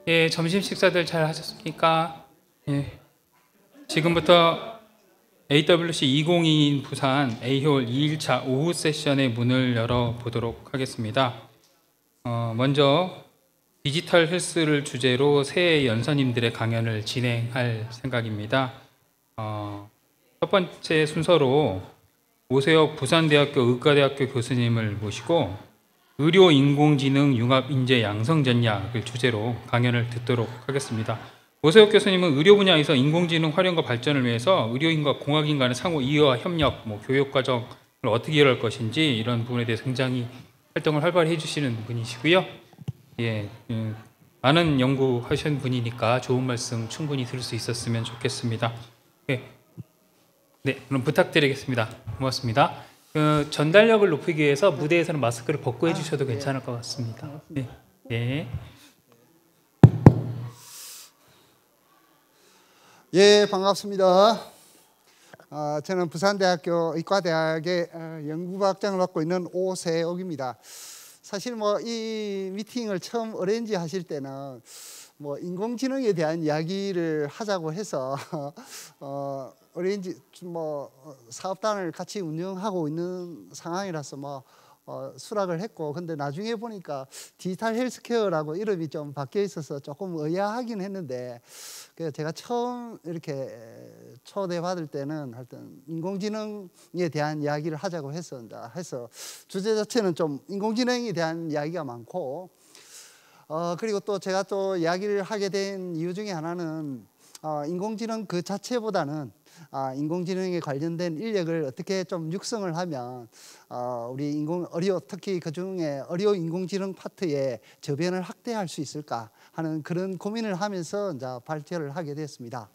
예, 점심 식사들 잘 하셨습니까? 예, 지금부터 AWC 2022 부산 A홀 2일차 오후 세션의 문을 열어보도록 하겠습니다. 먼저 디지털 헬스를 주제로 새 연서님들의 강연을 진행할 생각입니다. 첫 번째 순서로 오세혁 부산대학교 의과대학교 교수님을 모시고 의료인공지능 융합인재 양성전략을 주제로 강연을 듣도록 하겠습니다. 오세혁 교수님은 의료 분야에서 인공지능 활용과 발전을 위해서 의료인과 공학인 간의 상호 이해와 협력, 교육과정을 어떻게 이해할 것인지 이런 부분에 대해서 굉장히 활동을 활발히 해주시는 분이시고요. 예, 많은 연구하신 분이니까 좋은 말씀 충분히 들을 수 있었으면 좋겠습니다. 네, 그럼 부탁드리겠습니다. 고맙습니다. 전달력을 높이기 위해서 무대에서는 마스크를 벗고 해주셔도 괜찮을 것 같습니다. 네. 네. 예, 반갑습니다. 저는 부산대학교 의과대학의 연구과학장을 맡고 있는 오세혁입니다. 사실 이 미팅을 처음 어레인지 하실 때는 인공지능에 대한 이야기를 하자고 해서 어레인지 사업단을 같이 운영하고 있는 상황이라서 수락을 했고, 근데 나중에 보니까 디지털 헬스케어라고 이름이 좀 바뀌어 있어서 조금 의아하긴 했는데, 그래서 제가 처음 이렇게 초대받을 때는 하여튼 인공지능에 대한 이야기를 하자고 해서 주제 자체는 좀 인공지능에 대한 이야기가 많고, 그리고 또 제가 또 이야기를 하게 된 이유 중에 하나는 인공지능 그 자체보다는 인공지능에 관련된 인력을 어떻게 좀 육성을 하면 우리 특히 그중에 의료 인공지능 파트의 저변을 확대할 수 있을까 하는 그런 고민을 하면서 이제 발표를 하게 됐습니다.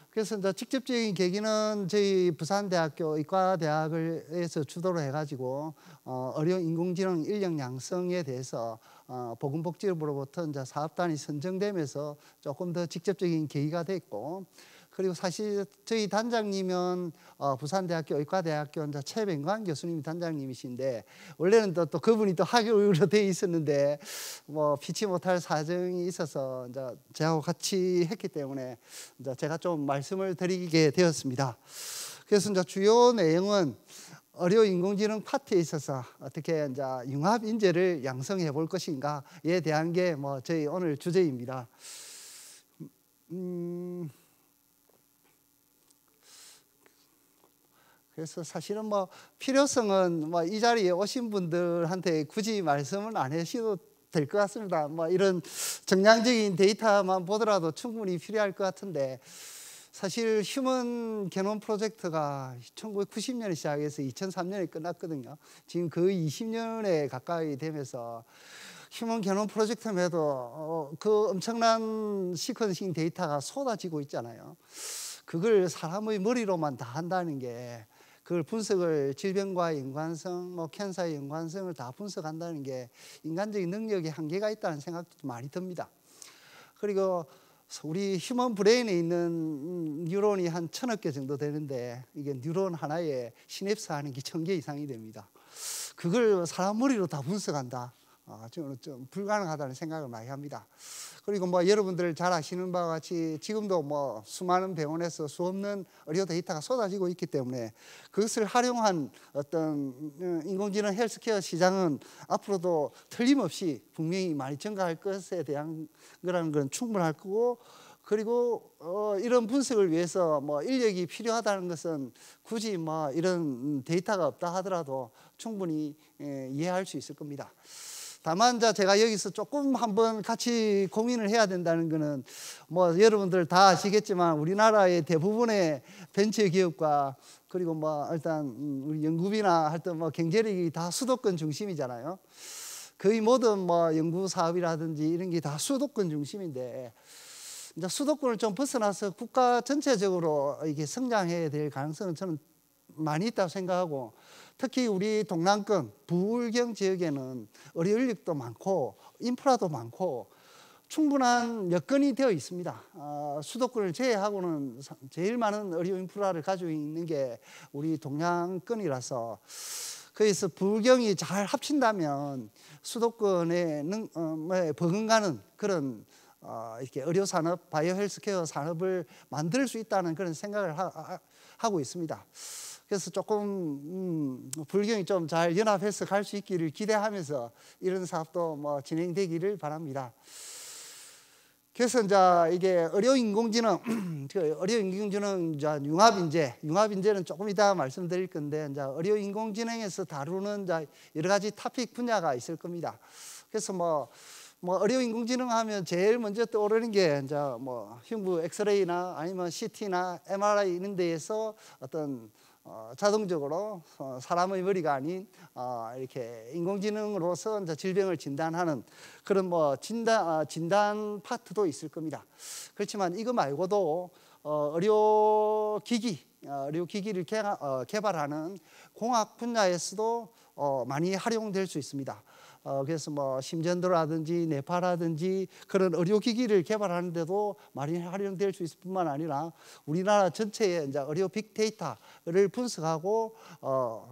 그래서 이제 직접적인 계기는 저희 부산대학교 의과대학에서 주도를 해가지고 의료 인공지능 인력 양성에 대해서 보건복지부로부터 이제 사업단이 선정되면서 조금 더 직접적인 계기가 됐고, 그리고 사실 저희 단장님은 부산대학교 의과대학교 이제 최병관 교수님이 단장님이신데, 원래는 또 그분이 또 학교로 돼 있었는데 피치 못할 사정이 있어서 이제 저하고 같이 했기 때문에 이제 제가 좀 말씀을 드리게 되었습니다. 그래서 이제 주요 내용은 의료 인공지능 파트에 있어서 어떻게 이제 융합 인재를 양성해 볼 것인가에 대한 게 저희 오늘 주제입니다. 그래서 사실은 필요성은 이 자리에 오신 분들한테 굳이 말씀을 안 하셔도 될 것 같습니다. 이런 정량적인 데이터만 보더라도 충분히 필요할 것 같은데, 사실 휴먼 게놈 프로젝트가 1990년에 시작해서 2003년에 끝났거든요. 지금 거의 20년에 가까이 되면서 휴먼 게놈 프로젝트만 해도 그 엄청난 시퀀싱 데이터가 쏟아지고 있잖아요. 그걸 사람의 머리로만 다 한다는 게, 그걸 분석을 질병과의 연관성, 캔서의 연관성을 다 분석한다는 게 인간적인 능력에 한계가 있다는 생각도 많이 듭니다. 그리고 우리 휴먼 브레인에 있는 뉴런이 한 1000억 개 정도 되는데, 이게 뉴런 하나에 시냅스 하는 게 1000개 이상이 됩니다. 그걸 사람 머리로 다 분석한다. 저는 좀 불가능하다는 생각을 많이 합니다. 그리고 여러분들 잘 아시는 바와 같이 지금도 수많은 병원에서 수없는 의료 데이터가 쏟아지고 있기 때문에 그것을 활용한 어떤 인공지능 헬스케어 시장은 앞으로도 틀림없이 분명히 많이 증가할 것에 대한 거라는 건 충분할 거고, 그리고 이런 분석을 위해서 인력이 필요하다는 것은 굳이 이런 데이터가 없다 하더라도 충분히 이해할 수 있을 겁니다. 다만 제가 여기서 조금 한번 같이 고민을 해야 된다는 거는 여러분들 다 아시겠지만 우리나라의 대부분의 벤처 기업과 그리고 일단 우리 연구비나 할 때 경제력이 다 수도권 중심이잖아요. 거의 모든 연구 사업이라든지 이런 게 다 수도권 중심인데, 이제 수도권을 좀 벗어나서 국가 전체적으로 이게 성장해야 될 가능성은 저는 많이 있다고 생각하고, 특히 우리 동남권 부울경 지역에는 의료 인력도 많고 인프라도 많고 충분한 여건이 되어 있습니다. 수도권을 제외하고는 제일 많은 의료 인프라를 가지고 있는 게 우리 동양권이라서, 그래서 부울경이 잘 합친다면 수도권에 버금가는 그런 이렇게 의료 산업, 바이오 헬스케어 산업을 만들 수 있다는 그런 생각을 하고 있습니다. 그래서 조금 불경이 좀 잘 연합해서 갈 수 있기를 기대하면서 이런 사업도 뭐 진행되기를 바랍니다. 그래서 이제 이게 의료인공지능, 의료인공지능 이제 융합인재는 조금 이따 말씀드릴 건데, 이제 의료인공지능에서 다루는 이제 여러 가지 토픽 분야가 있을 겁니다. 그래서 뭐 의료인공지능 하면 제일 먼저 떠오르는 게 이제 뭐 흉부 엑스레이나 아니면 CT나 MRI 이런 데에서 어떤 자동적으로 사람의 머리가 아닌 이렇게 인공지능으로서 이제 질병을 진단하는 그런 뭐 진단 파트도 있을 겁니다. 그렇지만 이거 말고도 의료기기를 개발하는 공학 분야에서도 많이 활용될 수 있습니다. 그래서 뭐 심전도라든지 뇌파라든지 그런 의료기기를 개발하는데도 많이 활용될 수 있을 뿐만 아니라 우리나라 전체의 이제 의료 빅데이터를 분석하고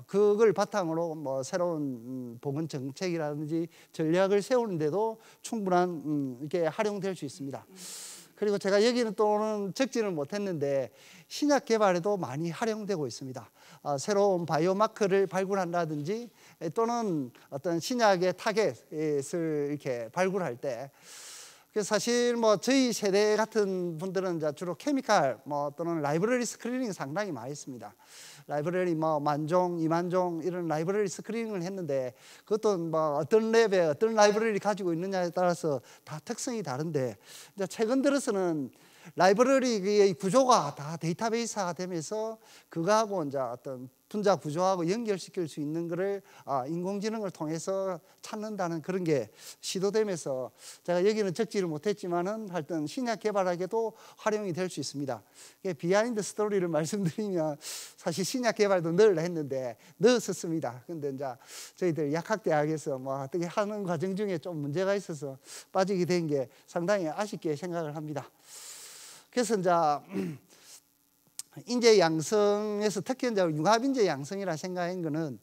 그걸 바탕으로 뭐 새로운 보건 정책이라든지 전략을 세우는데도 충분한 이게 활용될 수 있습니다. 그리고 제가 여기는 또는 적지를 못했는데 신약 개발에도 많이 활용되고 있습니다. 새로운 바이오마커를 발굴한다든지 또는 어떤 신약의 타겟을 이렇게 발굴할 때, 사실 뭐 저희 세대 같은 분들은 이제 주로 케미칼 또는 라이브러리 스크리닝 상당히 많이 했습니다. 라이브러리 뭐 10,000종, 20,000종 이런 라이브러리 스크리닝을 했는데 그것도 뭐 어떤 랩에 어떤 라이브러리 가지고 있느냐에 따라서 다 특성이 다른데, 이제 최근 들어서는 라이브러리의 구조가 다 데이터베이스화가 되면서 그거하고 이제 어떤 분자 구조하고 연결시킬 수 있는 거를 인공지능을 통해서 찾는다는 그런 게 시도되면서 제가 여기는 적지를 못했지만은 하여튼 신약 개발에게도 활용이 될 수 있습니다. 비하인드 스토리를 말씀드리면 사실 신약 개발도 늘 했는데 넣었었습니다. 근데 이제 저희들 약학대학에서 뭐 어떻게 하는 과정 중에 좀 문제가 있어서 빠지게 된 게 상당히 아쉽게 생각을 합니다. 그래서 이제 인재 양성에서 특히 이제 융합인재 양성이라 생각한 거는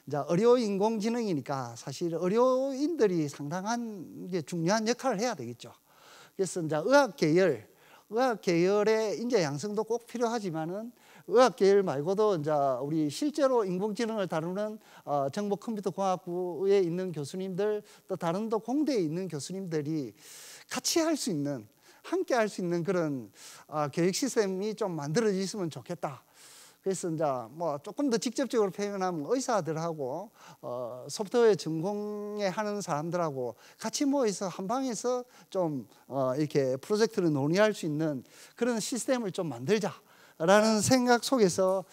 이제 의료 인공지능이니까 사실 의료인들이 상당한 게 중요한 역할을 해야 되겠죠. 그래서 이제 의학 계열의 인재 양성도 꼭 필요하지만은 의학 계열 말고도 이제 우리 실제로 인공지능을 다루는 정보컴퓨터공학부에 있는 교수님들, 또 다른 또 공대에 있는 교수님들이 같이 할 수 있는, 함께 할 수 있는 그런 교육 시스템이 좀 만들어졌으면 좋겠다. 그래서 이제 뭐 조금 더 직접적으로 표현하면 의사들하고 소프트웨어 전공에 하는 사람들하고 같이 모여서 한 방에서 좀 이렇게 프로젝트를 논의할 수 있는 그런 시스템을 좀 만들자라는 생각 속에서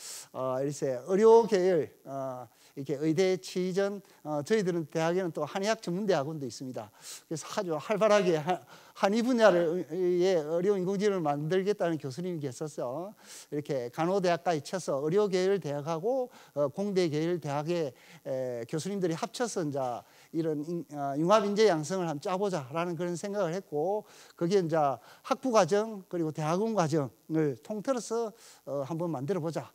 이렇게 의료 계열 이렇게 의대 취전, 저희들은 대학에는 또 한의학 전문대학원도 있습니다. 그래서 아주 활발하게 한의 분야를 의료 인공지능을 만들겠다는 교수님이 계셔서 이렇게 간호대학까지 쳐서 의료 계열 대학하고 공대 계열 대학의 교수님들이 합쳐서 이제 이런 융합 인재 양성을 한번 짜보자라는 그런 생각을 했고, 그게 이제 학부 과정 그리고 대학원 과정을 통틀어서 한번 만들어 보자.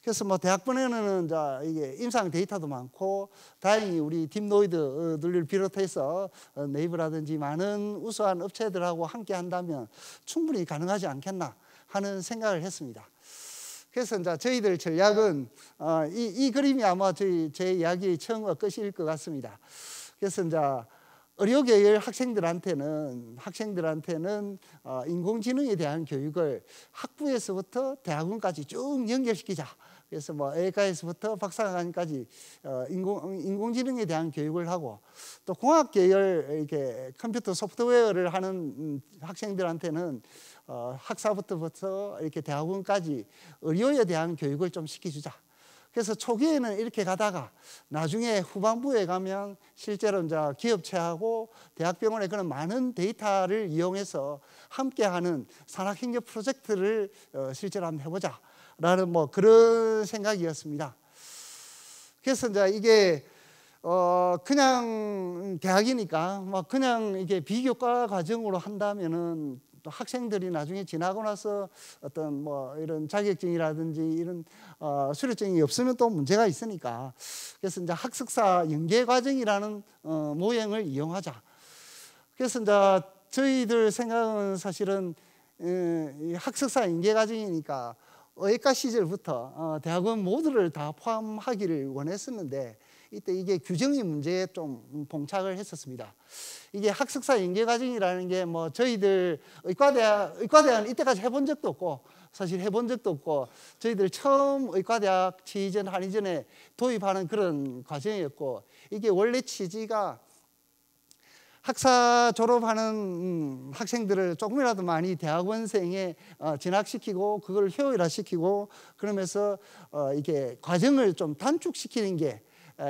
그래서 뭐 대학번에는 이제 이게 임상 데이터도 많고 다행히 우리 딥노이드들을 비롯해서 네이버라든지 많은 우수한 업체들하고 함께 한다면 충분히 가능하지 않겠나 하는 생각을 했습니다. 그래서 이제 저희들 전략은 이 그림이 아마 제 이야기의 처음과 끝일 것 같습니다. 그래서 이제 의료계열 학생들한테는 인공지능에 대한 교육을 학부에서부터 대학원까지 쭉 연결시키자. 그래서 뭐 의과에서부터 박사과정까지 인공지능에 대한 교육을 하고, 또 공학 계열 이렇게 컴퓨터 소프트웨어를 하는 학생들한테는 학사부터 이렇게 대학원까지 의료에 대한 교육을 좀 시켜주자. 그래서 초기에는 이렇게 가다가 나중에 후반부에 가면 실제로 이제 기업체하고 대학병원의 그런 많은 데이터를 이용해서 함께하는 산학행정 프로젝트를 실제로 한번 해보자라는 뭐 그런 생각이었습니다. 그래서 이제 이게 그냥 대학이니까 막 그냥 이게 비교과 과정으로 한다면은 또 학생들이 나중에 지나고 나서 어떤 뭐 이런 자격증이라든지 이런 수료증이 없으면 또 문제가 있으니까, 그래서 이제 학습사 연계 과정이라는 모형을 이용하자. 그래서 이제 저희들 생각은 사실은 이 학습사 인계 과정이니까 의과 시절부터 대학원 모두를 다 포함하기를 원했었는데 이때 이게 규정의 문제에 좀 봉착을 했었습니다. 이게 학습사 인계 과정이라는 게 뭐 저희들 의과대학은 이때까지 해본 적도 없고 사실 해본 적도 없고 저희들 처음 의과대학 취전 한의전에 도입하는 그런 과정이었고 이게 원래 취지가 학사 졸업하는 학생들을 조금이라도 많이 대학원생에 진학시키고 그걸 효율화시키고 그러면서 이게 과정을 좀 단축시키는 게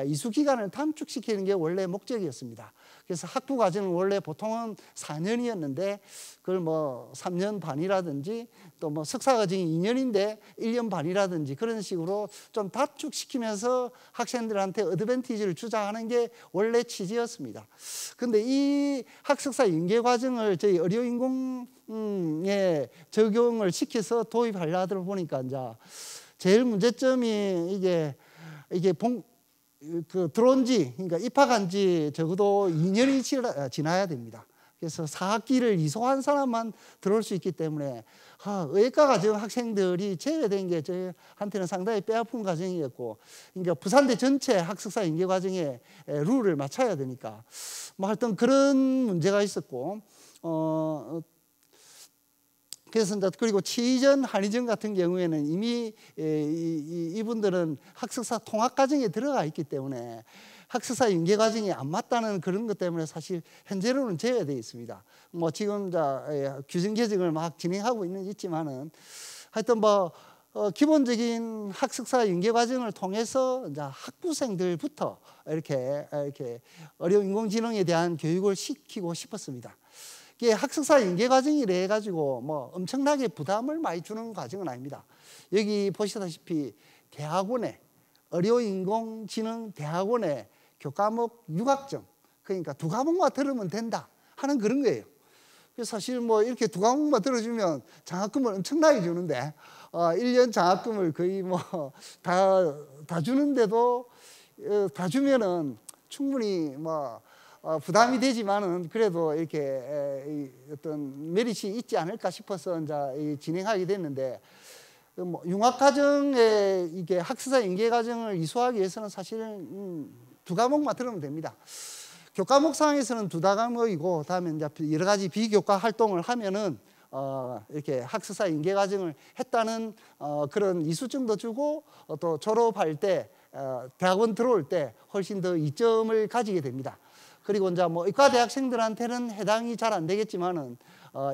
이수 기간을 단축시키는 게 원래 목적이었습니다. 그래서 학부 과정은 원래 보통은 4년이었는데 그걸 뭐 3년 반이라든지 또 뭐 석사 과정이 2년인데 1년 반이라든지 그런 식으로 좀 단축시키면서 학생들한테 어드밴티지를 주자 하는 게 원래 취지였습니다. 근데 이 학석사 인계 과정을 저희 의료인공에 적용을 시켜서 도입하려 하다 보니까 이제 제일 문제점이 이게 들어온 지, 그러니까 입학한 지 적어도 2년이 지나야 됩니다. 그래서 4학기를 이수한 사람만 들어올 수 있기 때문에 의과 과정 학생들이 제외된 게 저희한테는 상당히 뼈아픈 과정이었고, 그러니까 부산대 전체 학습사 인계 과정에 룰을 맞춰야 되니까 뭐 하여튼 그런 문제가 있었고, 그래서 이제 그리고 취전 한의전 같은 경우에는 이미 이분들은 학습사 통합 과정에 들어가 있기 때문에 학습사 인계 과정이 안 맞다는 그런 것 때문에 사실 현재로는 제외되어 있습니다. 뭐 지금 규정 개정을 막 진행하고 있지만은 하여튼 뭐 기본적인 학습사 인계 과정을 통해서 이제 학부생들부터 이렇게 어려운 인공지능에 대한 교육을 시키고 싶었습니다. 이게 학습사 인계 과정이래 가지고 뭐 엄청나게 부담을 많이 주는 과정은 아닙니다. 여기 보시다시피 대학원에 어려운인공지능 대학원에 교과목 6학점, 그러니까 2과목만 들으면 된다 하는 그런 거예요. 그래서 사실 뭐 이렇게 2과목만 들어주면 장학금을 엄청나게 주는데 1년 장학금을 거의 뭐 다 주는데도 다 주면은 충분히 뭐 부담이 되지만은 그래도 이렇게 어떤 메리트가 있지 않을까 싶어서 이제 진행하게 됐는데, 뭐 융합 과정에 이게 학습사 인계 과정을 이수하기 위해서는 사실은 2과목만 들으면 됩니다. 교과목 상에서는 2과목이고, 다음에 이제 여러 가지 비교과 활동을 하면은 이렇게 학습사 인계 과정을 했다는 그런 이수증도 주고, 또 졸업할 때 대학원 들어올 때 훨씬 더 이점을 가지게 됩니다. 그리고 이제 뭐 의과 대학생들한테는 해당이 잘 안 되겠지만은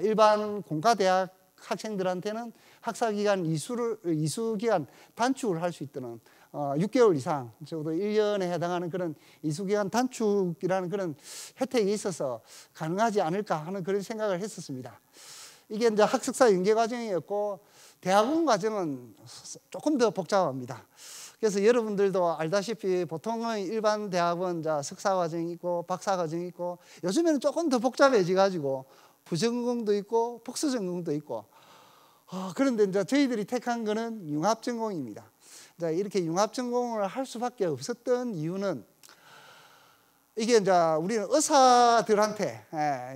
일반 공과대학 학생들한테는 학사 기간 이수 기간 단축을 할 수 있도록 6개월 이상, 적어도 1년에 해당하는 그런 이수 기간 단축이라는 그런 혜택이 있어서 가능하지 않을까 하는 그런 생각을 했었습니다. 이게 이제 학습사 인계 과정이었고, 대학원 과정은 조금 더 복잡합니다. 그래서 여러분들도 알다시피 보통은 일반 대학원 석사 과정이 있고 박사 과정이 있고, 요즘에는 조금 더 복잡해져 가지고 부전공도 있고 복수 전공도 있고, 그런데 이제 저희들이 택한 거는 융합 전공입니다. 이렇게 융합 전공을 할 수밖에 없었던 이유는, 이게 이제 우리는 의사들한테,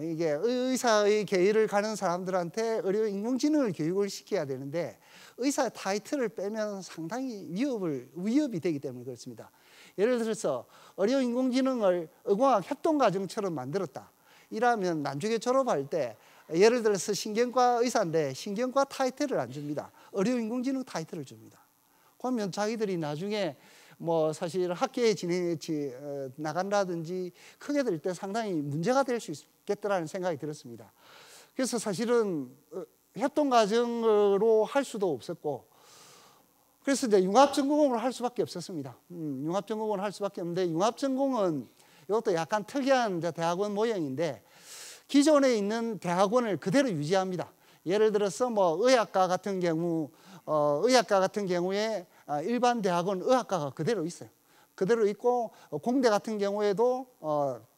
이게 의사의 계열을 가는 사람들한테 의료 인공지능을 교육을 시켜야 되는데, 의사 타이틀을 빼면 상당히 위협이 되기 때문에 그렇습니다. 예를 들어서 의료 인공지능을 의공학 협동과정처럼 만들었다 이라면 나중에 졸업할 때 예를 들어서 신경과 의사인데 신경과 타이틀을 안 줍니다. 의료 인공지능 타이틀을 줍니다. 그러면 자기들이 나중에 뭐 사실 학계에 나간다든지 크게 될 때 상당히 문제가 될 수 있겠다라는 생각이 들었습니다. 그래서 사실은 협동과정으로 할 수도 없었고, 그래서 이제 융합전공을 할 수밖에 없었습니다. 융합전공을 할 수밖에 없는데, 융합전공은 이것도 약간 특이한 대학원 모형인데, 기존에 있는 대학원을 그대로 유지합니다. 예를 들어서 뭐 의학과 같은 경우에 일반 대학원 의학과가 그대로 있어요. 그대로 있고, 공대 같은 경우에도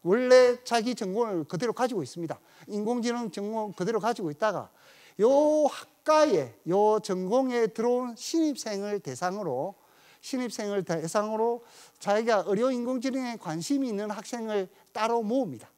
원래 자기 전공을 그대로 가지고 있습니다. 인공지능 전공 그대로 가지고 있다가 요 학과에, 요 전공에 들어온 신입생을 대상으로 자기가 의료 인공지능에 관심이 있는 학생을 따로 모읍니다.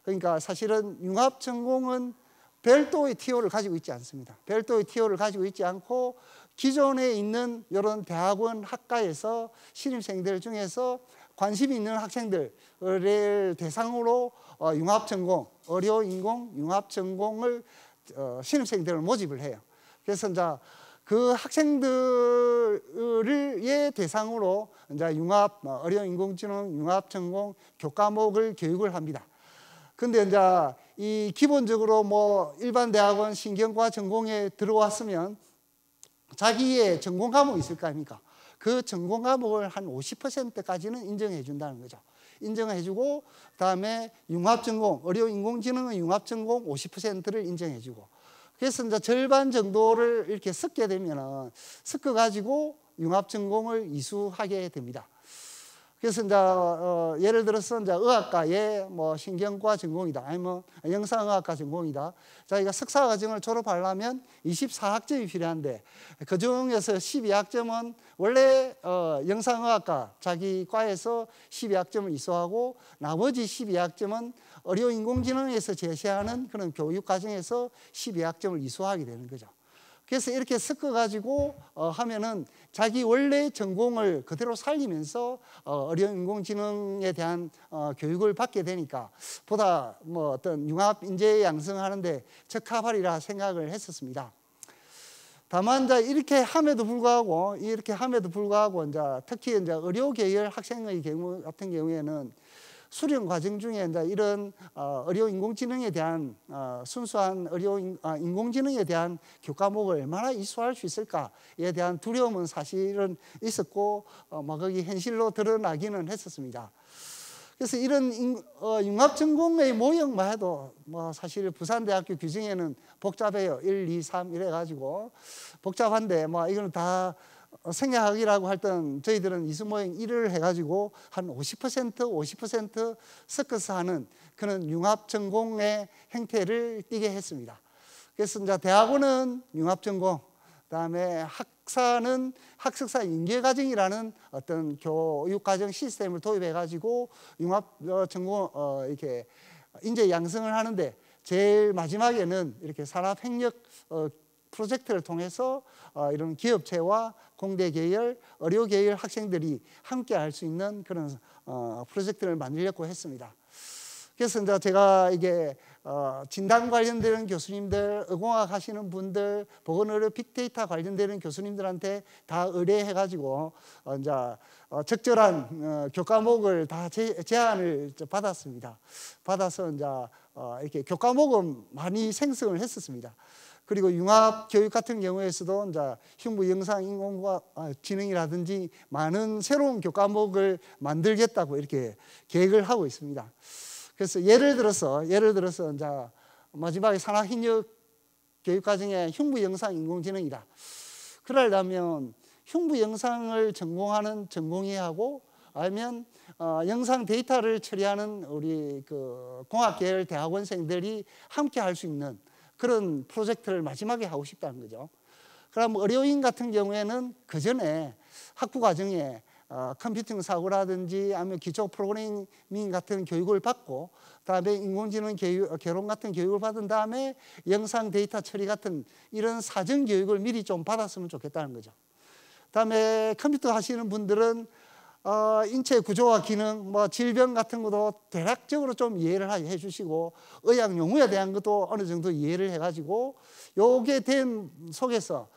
그러니까 사실은 융합 전공은 별도의 TO를 가지고 있지 않습니다. 별도의 TO를 가지고 있지 않고 기존에 있는 이런 대학원 학과에서 신입생들 중에서 관심이 있는 학생들을 대상으로 융합전공, 의료인공 융합전공을 신입생들을 모집을 해요. 그래서 이제 그 학생들을 대상으로 이제 의료인공지능 융합전공 교과목을 교육을 합니다. 근데 이제 이 기본적으로 뭐 일반 대학원 신경과 전공에 들어왔으면 자기의 전공 과목이 있을 거 아닙니까? 그 전공 과목을 한 50%까지는 인정해 준다는 거죠. 인정해 주고 그다음에 융합전공, 의료인공지능은 융합전공 50%를 인정해 주고 그래서 이제 절반 정도를 이렇게 섞게 되면은 섞어 가지고 융합전공을 이수하게 됩니다. 그래서 이제 예를 들어서 이제 의학과에 뭐 신경과 전공이다, 아니면 영상의학과 전공이다. 자기가 석사 과정을 졸업하려면 24학점이 필요한데 그 중에서 12학점은 원래 영상의학과 자기 과에서 12학점을 이수하고 나머지 12학점은 의료인공지능에서 제시하는 그런 교육 과정에서 12학점을 이수하게 되는 거죠. 그래서 이렇게 섞어가지고 하면은 자기 원래 전공을 그대로 살리면서 의료인공지능에 대한 교육을 받게 되니까 보다 뭐 어떤 융합 인재 양성하는데 적합하리라 생각을 했었습니다. 다만 이제 이렇게 함에도 불구하고 이제 특히 이제 의료 계열 학생의 경우 같은 경우에는 수련 과정 중에 이제 이런 의료 인공지능에 대한 순수한 인공지능에 대한 교과목을 얼마나 이수할 수 있을까에 대한 두려움은 사실은 있었고 거기 현실로 드러나기는 했었습니다. 그래서 이런 융합전공의 모형만 해도 뭐 사실 부산대학교 규정에는 복잡해요. 1, 2, 3 이래가지고 복잡한데 뭐 이거는 다 생략하기라고 했던 저희들은 이수모형 1을 해가지고 한 50% 섞어서 하는 그런 융합전공의 행태를 띠게 했습니다. 그래서 이제 대학원은 융합전공, 그다음에 학사는 학석사 인계과정이라는 어떤 교육과정 시스템을 도입해가지고 융합전공 이렇게 인재 양성을 하는데 제일 마지막에는 이렇게 산업행력 프로젝트를 통해서 이런 기업체와 공대 계열, 의료 계열 학생들이 함께 할 수 있는 그런 프로젝트를 만들려고 했습니다. 그래서 이제 제가 이게 진단 관련되는 교수님들, 의공학 하시는 분들, 보건의료 빅데이터 관련되는 교수님들한테 다 의뢰해가지고 이제 적절한 교과목을 다 제안을 받았습니다. 받아서 이제 이렇게 교과목은 많이 생성을 했었습니다. 그리고 융합 교육 같은 경우에서도 이제 흉부 영상 인공과 지능이라든지 많은 새로운 교과목을 만들겠다고 이렇게 계획을 하고 있습니다. 그래서 예를 들어서 이제 마지막에 산학협력 교육 과정에 흉부 영상 인공지능이다. 그러려면 흉부 영상을 전공하는 전공의하고 아니면 영상 데이터를 처리하는 우리 그 공학 계열 대학원생들이 함께 할 수 있는 그런 프로젝트를 마지막에 하고 싶다는 거죠. 그럼 의료인 같은 경우에는 그 전에 학부 과정에 컴퓨팅 사고라든지 아니면 기초 프로그래밍 같은 교육을 받고 그다음에 인공지능 개론 같은 교육을 받은 다음에 영상 데이터 처리 같은 이런 사전 교육을 미리 좀 받았으면 좋겠다는 거죠. 그다음에 컴퓨터 하시는 분들은 인체 구조와 기능, 뭐 질병 같은 것도 대략적으로 좀 이해를 해 주시고 의학 용어에 대한 것도 어느 정도 이해를 해가지고 요게 된 속에서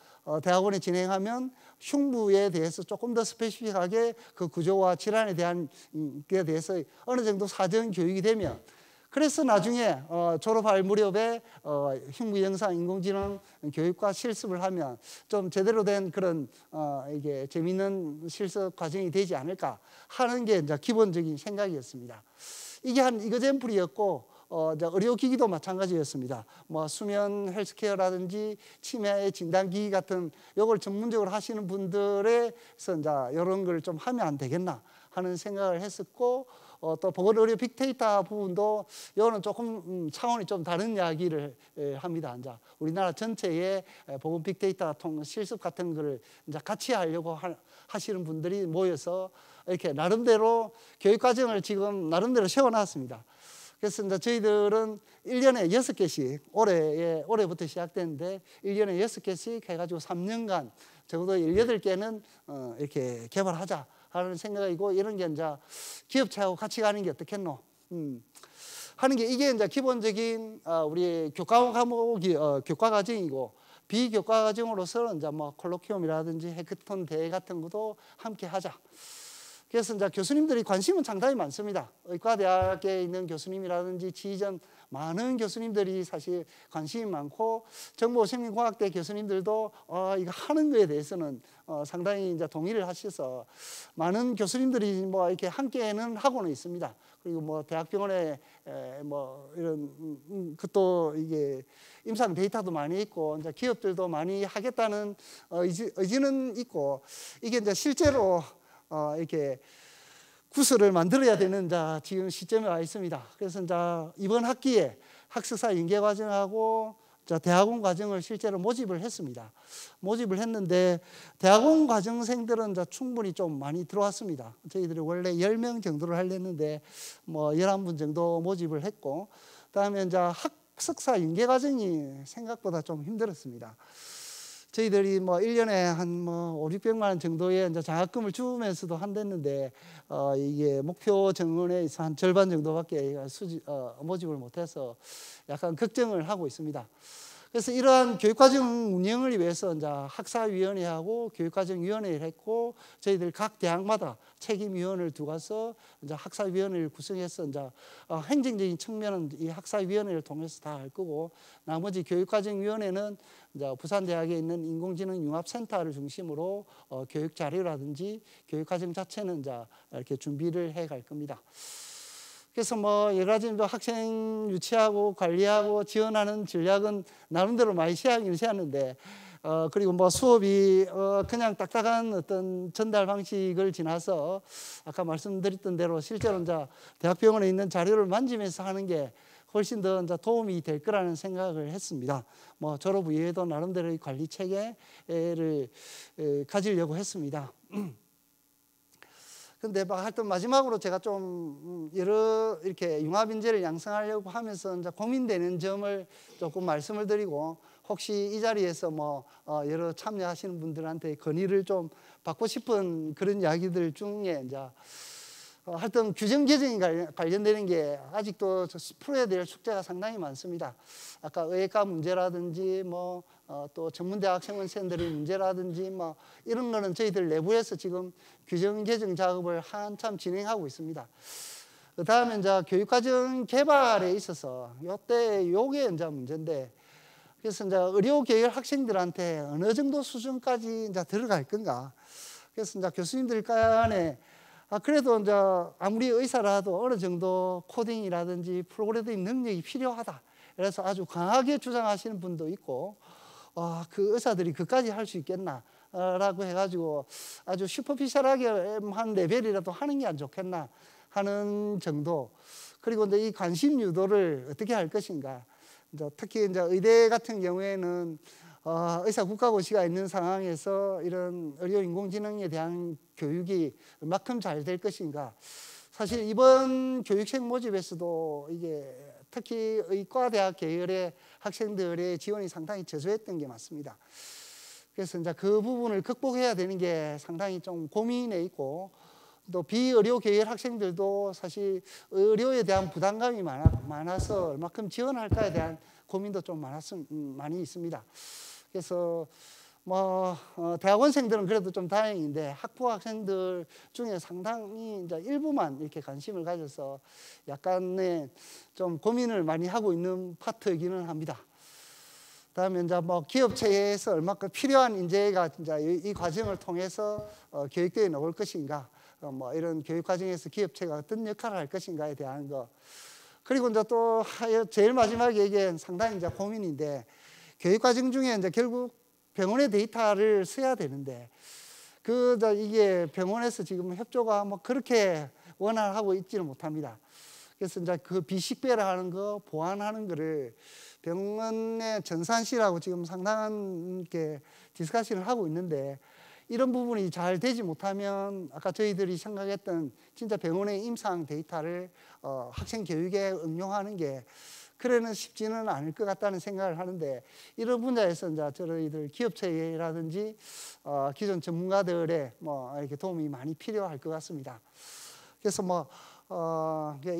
대학원에 진행하면 흉부에 대해서 조금 더 스페시픽하게 그 구조와 질환에 대한 게 대해서 어느 정도 사전 교육이 되면 그래서 나중에 졸업할 무렵에 흉부 영상 인공지능 교육과 실습을 하면 좀 제대로 된 그런 이게 재미있는 실습 과정이 되지 않을까 하는 게 이제 기본적인 생각이었습니다. 이게 한 이거젠플이었고 의료기기도 마찬가지였습니다. 뭐 수면 헬스케어라든지 치매 진단기기 같은 이걸 전문적으로 하시는 분들에서 이제 이런 걸 좀 하면 안 되겠나 하는 생각을 했었고 또 보건의료 빅데이터 부분도 이거는 조금 차원이 좀 다른 이야기를 합니다. 이제 우리나라 전체의 보건 빅데이터 실습 같은 거를 이제 같이 하려고 하시는 분들이 모여서 이렇게 나름대로 교육 과정을 지금 나름대로 세워놨습니다. 그래서 이제 저희들은 1년에 6개씩 올해부터 시작됐는데 1년에 6개씩 해가지고 3년간 적어도 18개는 이렇게 개발하자 하는 생각이고, 이런 게 이제 기업체하고 같이 가는 게 어떻겠노? 하는 게 이게 이제 기본적인 우리 교과 과목이 교과 과정이고, 비교과 과정으로서는 이제 뭐 콜로퀴움이라든지 해커톤 대회 같은 것도 함께 하자. 그래서 이제 교수님들이 관심은 상당히 많습니다. 의과대학에 있는 교수님이라든지 지휘전 많은 교수님들이 사실 관심이 많고, 정보생명공학대 교수님들도 이거 하는 거에 대해서는 상당히 이제 동의를 하셔서 많은 교수님들이 뭐 이렇게 함께는 하고는 있습니다. 그리고 뭐 대학병원에 뭐 이런 그것도 이게 임상 데이터도 많이 있고, 이제 기업들도 많이 하겠다는 의지는 있고, 이게 이제 실제로 이렇게 구슬을 만들어야 되는 지금 시점에 와 있습니다. 그래서 이제 이번 학기에 학습사 연계 과정하고 대학원 과정을 실제로 모집을 했습니다. 모집을 했는데 대학원 과정생들은 충분히 좀 많이 들어왔습니다. 저희들이 원래 10명 정도를 하려는데 뭐 11분 정도 모집을 했고, 그다음에 이제 학습사 연계 과정이 생각보다 좀 힘들었습니다. 저희들이 뭐 1년에 한 뭐 5, 600만 원 정도의 이제 장학금을 주면서도 한댔는데 이게 목표 정원에서 한 절반 정도밖에 모집을 못해서 약간 걱정을 하고 있습니다. 그래서 이러한 교육과정 운영을 위해서 이제 학사위원회하고 교육과정위원회를 했고, 저희들 각 대학마다 책임위원을 두고서 이제 학사위원회를 구성해서 이제 행정적인 측면은 이 학사위원회를 통해서 다 할 거고, 나머지 교육과정위원회는 이제 부산대학에 있는 인공지능융합센터를 중심으로 교육 자료라든지 교육과정 자체는 이제 이렇게 준비를 해 갈 겁니다. 그래서 뭐 여러 가지 학생 유치하고 관리하고 지원하는 전략은 나름대로 많이 세우긴 세웠는데, 그리고 뭐 수업이 그냥 딱딱한 어떤 전달 방식을 지나서 아까 말씀드렸던 대로 실제로 이제 대학병원에 있는 자료를 만지면서 하는 게 훨씬 더 이제 도움이 될 거라는 생각을 했습니다. 뭐 졸업 이후에도 나름대로의 관리 체계를 가지려고 했습니다. 근데 하여튼 마지막으로 제가 좀 여러 이렇게 융합인재를 양성하려고 하면서 이제 고민되는 점을 조금 말씀을 드리고, 혹시 이 자리에서 뭐 여러 참여하시는 분들한테 건의를 좀 받고 싶은 그런 이야기들 중에 이제 하여튼 규정 개정이 관련되는 게 아직도 풀어야 될 숙제가 상당히 많습니다. 아까 의예과 문제라든지 뭐 또 전문대학생원생들의 문제라든지 뭐 이런 거는 저희들 내부에서 지금 규정 개정 작업을 한참 진행하고 있습니다. 그 다음에 이제 교육과정 개발에 있어서 요게 이제 문제인데, 그래서 이제 의료계열 학생들한테 어느 정도 수준까지 이제 들어갈 건가. 그래서 이제 교수님들 간에 그래도 이제 아무리 의사라도 어느 정도 코딩이라든지 프로그래밍 능력이 필요하다. 그래서 아주 강하게 주장하시는 분도 있고, 그 의사들이 그까지 할 수 있겠나 라고 해가지고 아주 슈퍼피셜하게 한 레벨이라도 하는 게 안 좋겠나 하는 정도. 그리고 이제 이 관심 유도를 어떻게 할 것인가. 이제 특히 이제 의대 같은 경우에는 의사 국가고시가 있는 상황에서 이런 의료 인공지능에 대한 교육이 얼마큼 잘 될 것인가. 사실 이번 교육생 모집에서도 이게 특히 의과대학 계열의 학생들의 지원이 상당히 저조했던 게 맞습니다. 그래서 이제 그 부분을 극복해야 되는 게 상당히 좀 고민에 있고, 또 비의료 계열 학생들도 사실 의료에 대한 부담감이 많아서 얼마큼 지원할까에 대한 고민도 좀 많이 있습니다. 그래서 뭐 대학원생들은 그래도 좀 다행인데, 학부 학생들 중에 상당히 이제 일부만 이렇게 관심을 가져서 약간의 좀 고민을 많이 하고 있는 파트이기는 합니다. 그다음에 이제 뭐 기업체에서 얼마큼 필요한 인재가 이제 이 과정을 통해서 교육대에 나올 것인가, 뭐 이런 교육 과정에서 기업체가 어떤 역할을 할 것인가에 대한 거. 그리고 이제 또 제일 마지막에 이게 상당히 이제 고민인데, 교육 과정 중에 이제 결국 병원의 데이터를 써야 되는데, 이게 병원에서 지금 협조가 뭐 그렇게 원활하고 있지는 못합니다. 그래서 이제 그 비식별하는 거, 보완하는 거를 병원의 전산실하고 지금 상당한 게 디스커션을 하고 있는데, 이런 부분이 잘 되지 못하면 아까 저희들이 생각했던 진짜 병원의 임상 데이터를 학생 교육에 응용하는 게 그래는 쉽지는 않을 것 같다는 생각을 하는데, 이런 분야에서 이제 저희들 기업체라든지 기존 전문가들의 이렇게 도움이 많이 필요할 것 같습니다. 그래서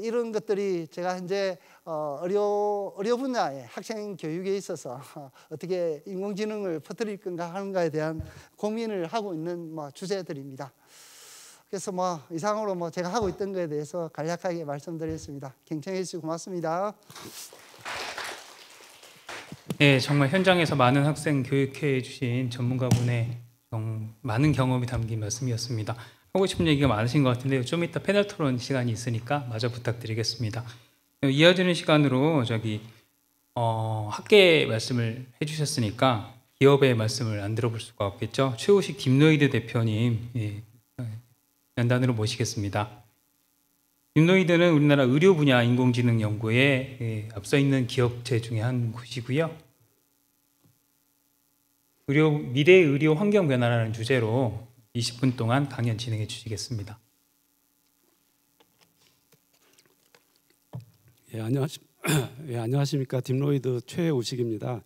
이런 것들이 제가 현재 의료 분야의 학생 교육에 있어서 어떻게 인공지능을 퍼뜨릴 건가 하는가에 대한 고민을 하고 있는 주제들입니다. 그래서 이상으로 제가 하고 있던 것에 대해서 간략하게 말씀드렸습니다. 경청해 주시고 고맙습니다. 네, 정말 현장에서 많은 학생 교육해 주신 전문가분의 많은 경험이 담긴 말씀이었습니다. 하고 싶은 얘기가 많으신 것 같은데요. 좀 이따 패널 토론 시간이 있으니까 마저 부탁드리겠습니다. 이어지는 시간으로 학계 말씀을 해주셨으니까 기업의 말씀을 안 들어볼 수가 없겠죠. 최우식 딥노이드 대표님 연단으로 모시겠습니다. 딥노이드는 우리나라 의료 분야 인공지능 연구에 앞서 있는 기업체 중에 한 곳이고요. 미래 의료 환경 변화라는 주제로 20분 동안 강연 진행해 주시겠습니다. 안녕하십니까. 딥노이드 최우식입니다.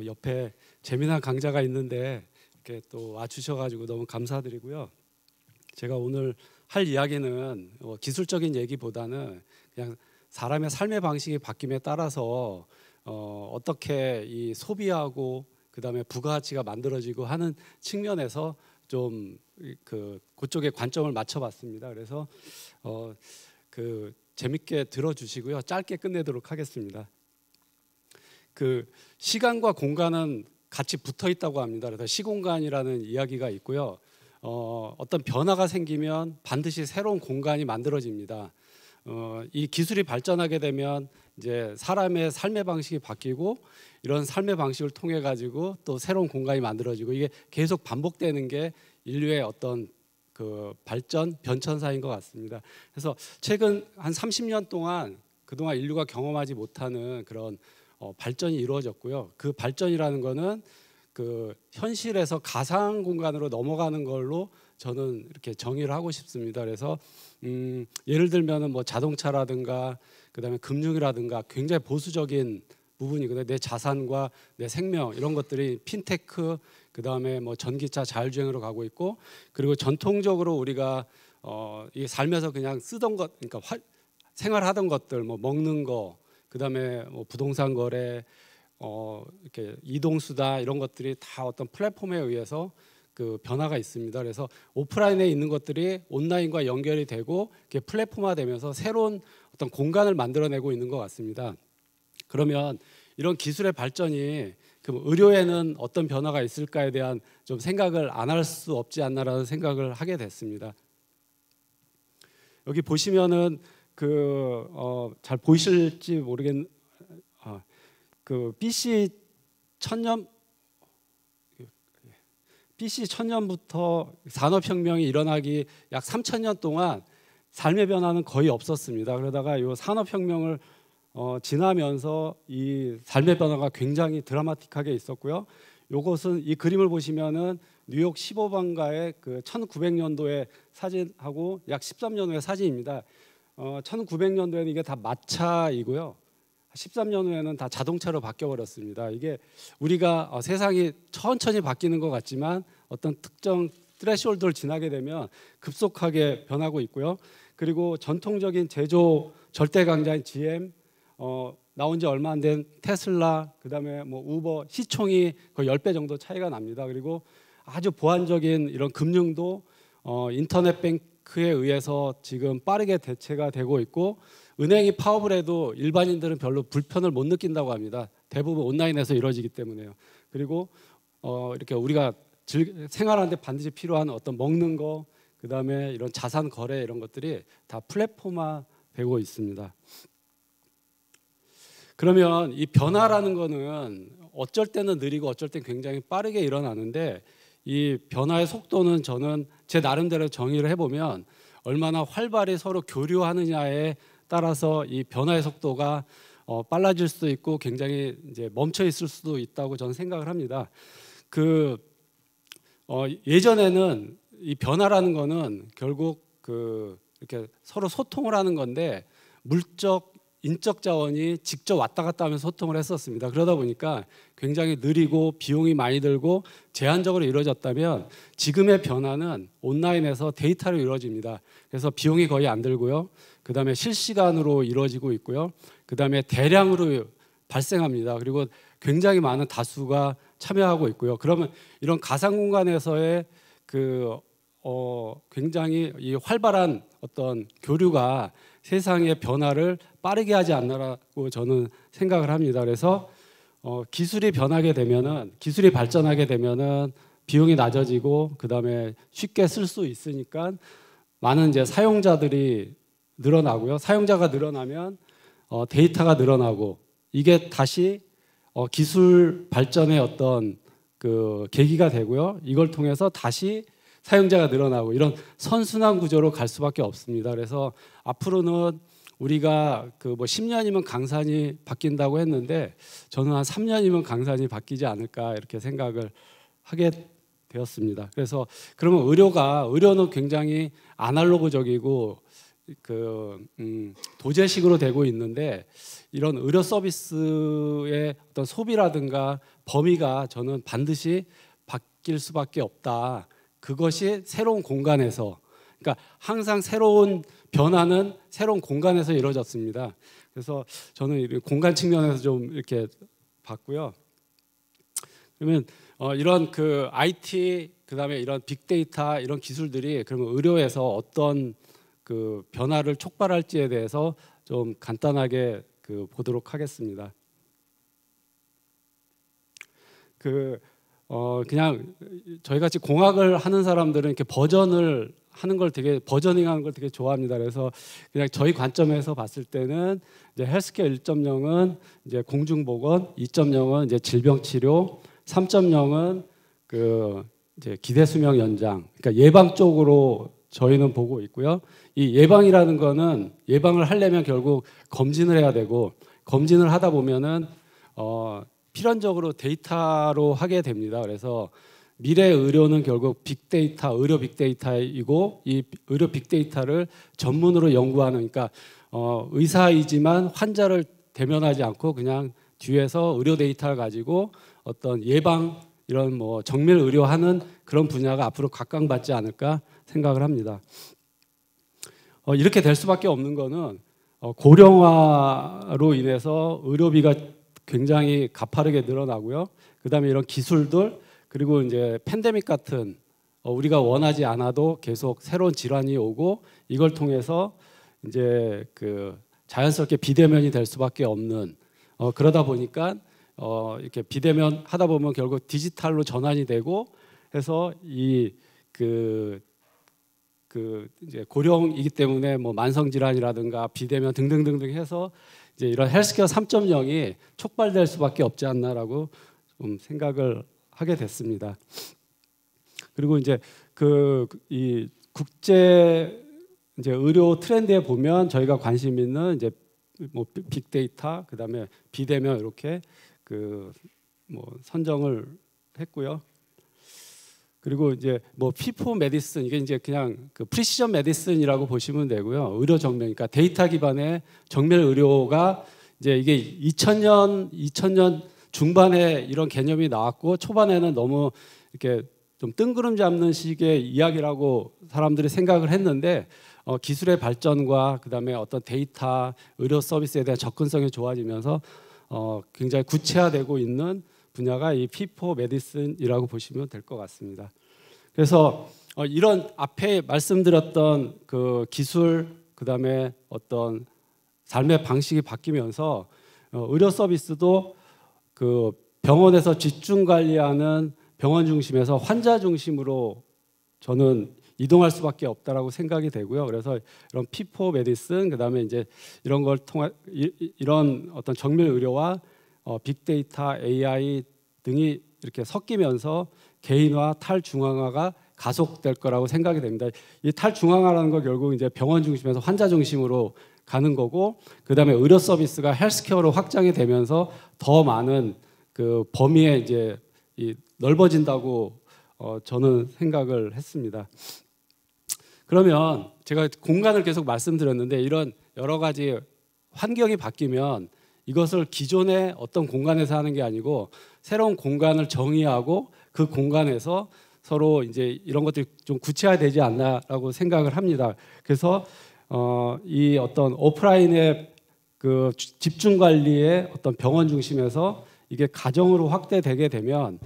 옆에 재미난 강좌가 있는데 이렇게 또 와주셔가지고 너무 감사드리고요. 제가 오늘 할 이야기는 기술적인 얘기보다는 그냥 사람의 삶의 방식이 바뀜에 따라서 어떻게 이 소비하고 그다음에 부가가치가 만들어지고 하는 측면에서 좀 그쪽에 관점을 맞춰봤습니다. 그래서 재밌게 들어주시고요. 짧게 끝내도록 하겠습니다. 시간과 공간은 같이 붙어 있다고 합니다. 그래서 시공간이라는 이야기가 있고요. 어떤 변화가 생기면 반드시 새로운 공간이 만들어집니다. 이 기술이 발전하게 되면 이제 사람의 삶의 방식이 바뀌고 이런 삶의 방식을 통해 가지고 또 새로운 공간이 만들어지고 이게 계속 반복되는 게 인류의 어떤 발전 변천사인 것 같습니다. 그래서 최근 한 30년 동안 그동안 인류가 경험하지 못하는 그런 발전이 이루어졌고요. 그 발전이라는 거는 현실에서 가상 공간으로 넘어가는 걸로 저는 이렇게 정의를 하고 싶습니다. 그래서 예를 들면은 자동차라든가 그다음에 금융이라든가 굉장히 보수적인 부분이거든요. 내 자산과 내 생명 이런 것들이 핀테크 그다음에 전기차 자율주행으로 가고 있고, 그리고 전통적으로 우리가 이 삶에서 그냥 쓰던 것, 그러니까 생활하던 것들 먹는 거 그다음에 부동산 거래 이렇게 이동수다 이런 것들이 다 어떤 플랫폼에 의해서 변화가 있습니다. 그래서 오프라인에 있는 것들이 온라인과 연결이 되고 이렇게 플랫폼화되면서 새로운 어떤 공간을 만들어내고 있는 것 같습니다. 그러면 이런 기술의 발전이 의료에는 어떤 변화가 있을까에 대한 좀 생각을 안 할 수 없지 않나라는 생각을 하게 됐습니다. 여기 보시면은 잘 보이실지 모르겠는데 BC 1000년부터 산업혁명이 일어나기 약 3000년 동안 삶의 변화는 거의 없었습니다. 그러다가 이 산업혁명을 지나면서 이 삶의 변화가 굉장히 드라마틱하게 있었고요. 요것은 이 그림을 보시면은 뉴욕 15번가의 1900년도의 사진하고 약 13년 후의 사진입니다. 1900년도에는 이게 다 마차이고요. 13년 후에는 다 자동차로 바뀌어버렸습니다. 이게 우리가 세상이 천천히 바뀌는 것 같지만 어떤 특정 트레시홀드를 지나게 되면 급속하게 변하고 있고요. 그리고 전통적인 제조 절대 강자인 GM, 나온 지 얼마 안 된 테슬라, 그다음에 우버, 시총이 거의 10배 정도 차이가 납니다. 그리고 아주 보완적인 이런 금융도 인터넷 뱅크에 의해서 지금 빠르게 대체가 되고 있고, 은행이 파업을 해도 일반인들은 별로 불편을 못 느낀다고 합니다. 대부분 온라인에서 이루어지기 때문에요. 그리고 이렇게 우리가 생활하는데 반드시 필요한 어떤 먹는 거, 그다음에 이런 자산 거래 이런 것들이 다 플랫폼화 되고 있습니다. 그러면 이 변화라는 거는 어쩔 때는 느리고 어쩔 때는 굉장히 빠르게 일어나는데, 이 변화의 속도는 저는 제 나름대로 정의를 해보면 얼마나 활발히 서로 교류하느냐에 따라서 이 변화의 속도가 빨라질 수도 있고 굉장히 이제 멈춰 있을 수도 있다고 저는 생각을 합니다. 예전에는 이 변화라는 거는 결국 이렇게 서로 소통을 하는 건데 물적, 인적 자원이 직접 왔다 갔다 하면서 소통을 했었습니다. 그러다 보니까 굉장히 느리고 비용이 많이 들고 제한적으로 이루어졌다면 지금의 변화는 온라인에서 데이터로 이루어집니다. 그래서 비용이 거의 안 들고요. 그 다음에 실시간으로 이루어지고 있고요. 그 다음에 대량으로 발생합니다. 그리고 굉장히 많은 다수가 참여하고 있고요. 그러면 이런 가상 공간에서의 굉장히 이 활발한 어떤 교류가 세상의 변화를 빠르게 하지 않나라고 저는 생각을 합니다. 그래서 기술이 변하게 되면은, 기술이 발전하게 되면은 비용이 낮아지고 그 다음에 쉽게 쓸 수 있으니까 많은 이제 사용자들이 늘어나고요. 사용자가 늘어나면 데이터가 늘어나고 이게 다시 기술 발전의 어떤 계기가 되고요. 이걸 통해서 다시 사용자가 늘어나고 이런 선순환 구조로 갈 수밖에 없습니다. 그래서 앞으로는 우리가 10년이면 강산이 바뀐다고 했는데 저는 한 3년이면 강산이 바뀌지 않을까 이렇게 생각을 하게 되었습니다. 그래서 그러면 의료는 굉장히 아날로그적이고 도제식으로 되고 있는데 이런 의료 서비스의 어떤 소비라든가 범위가 저는 반드시 바뀔 수밖에 없다. 그것이 새로운 공간에서, 그러니까 항상 새로운 변화는 새로운 공간에서 이루어졌습니다. 그래서 저는 공간 측면에서 좀 이렇게 봤고요. 그러면 이런 IT 그다음에 이런 빅데이터 이런 기술들이 그러면 의료에서 어떤 변화를 촉발할지에 대해서 좀 간단하게 보도록 하겠습니다. 그냥 저희 같이 공학을 하는 사람들은 이렇게 버전을 하는 걸 버저닝하는 걸 되게 좋아합니다. 그래서 그냥 저희 관점에서 봤을 때는 이제 헬스케어 1.0은 이제 공중보건, 2.0은 이제 질병치료, 3.0은 이제 기대수명 연장, 그러니까 예방 쪽으로 저희는 보고 있고요. 이 예방이라는 거는 예방을 하려면 결국 검진을 해야 되고 검진을 하다 보면은 필연적으로 데이터로 하게 됩니다. 그래서 미래 의료는 결국 빅데이터, 의료 빅데이터이고 이 의료 빅데이터를 전문으로 연구하는, 그러니까 의사이지만 환자를 대면하지 않고 그냥 뒤에서 의료 데이터를 가지고 어떤 예방 이런 정밀 의료하는 그런 분야가 앞으로 각광받지 않을까 생각을 합니다. 이렇게 될 수밖에 없는 거는 고령화로 인해서 의료비가 굉장히 가파르게 늘어나고요. 그다음에 이런 기술들 그리고 이제 팬데믹 같은 우리가 원하지 않아도 계속 새로운 질환이 오고 이걸 통해서 이제 자연스럽게 비대면이 될 수밖에 없는 그러다 보니까 이렇게 비대면 하다 보면 결국 디지털로 전환이 되고 해서 이제 고령이기 때문에 만성 질환이라든가 비대면 등등등등 해서 이제 이런 헬스케어 3.0이 촉발될 수밖에 없지 않나라고 좀 생각을 하게 됐습니다. 그리고 이제 이 국제 이제 의료 트렌드에 보면 저희가 관심 있는 이제 빅데이터 그다음에 비대면 이렇게 선정을 했고요. 그리고 이제 피포 메디슨 이게 이제 그냥 프리시전 메디슨이라고 보시면 되고요. 의료 정밀, 그러니까 데이터 기반의 정밀 의료가 이제 이게 2000년 중반에 이런 개념이 나왔고 초반에는 너무 이렇게 좀 뜬구름 잡는 식의 이야기라고 사람들이 생각을 했는데 기술의 발전과 그다음에 어떤 데이터 의료 서비스에 대한 접근성이 좋아지면서 굉장히 구체화되고 있는 분야가 이 피포 메디슨이라고 보시면 될 것 같습니다. 그래서 이런 앞에 말씀드렸던 기술 그다음에 어떤 삶의 방식이 바뀌면서 의료 서비스도 병원에서 집중 관리하는 병원 중심에서 환자 중심으로 저는 이동할 수밖에 없다라고 생각이 되고요. 그래서 이런 피포 메디슨 그다음에 이제 이런 걸 통한 이런 어떤 정밀 의료와 빅데이터, AI 등이 이렇게 섞이면서 개인화, 탈중앙화가 가속될 거라고 생각이 됩니다. 이 탈중앙화라는 거 결국 이제 병원 중심에서 환자 중심으로 가는 거고, 그다음에 의료 서비스가 헬스케어로 확장이 되면서 더 많은 범위에 이제 넓어진다고 저는 생각을 했습니다. 그러면 제가 공간을 계속 말씀드렸는데 이런 여러 가지 환경이 바뀌면 이것을 기존의 어떤 공간에서 하는 게 아니고 새로운 공간을 정의하고 그 공간에서 서로 이제 이런 것들이 좀 구체화되지 않나라고 생각을 합니다. 그래서 이 어떤 오프라인의 그 집중 관리의 어떤 병원 중심에서 이게 가정으로 확대되게 되면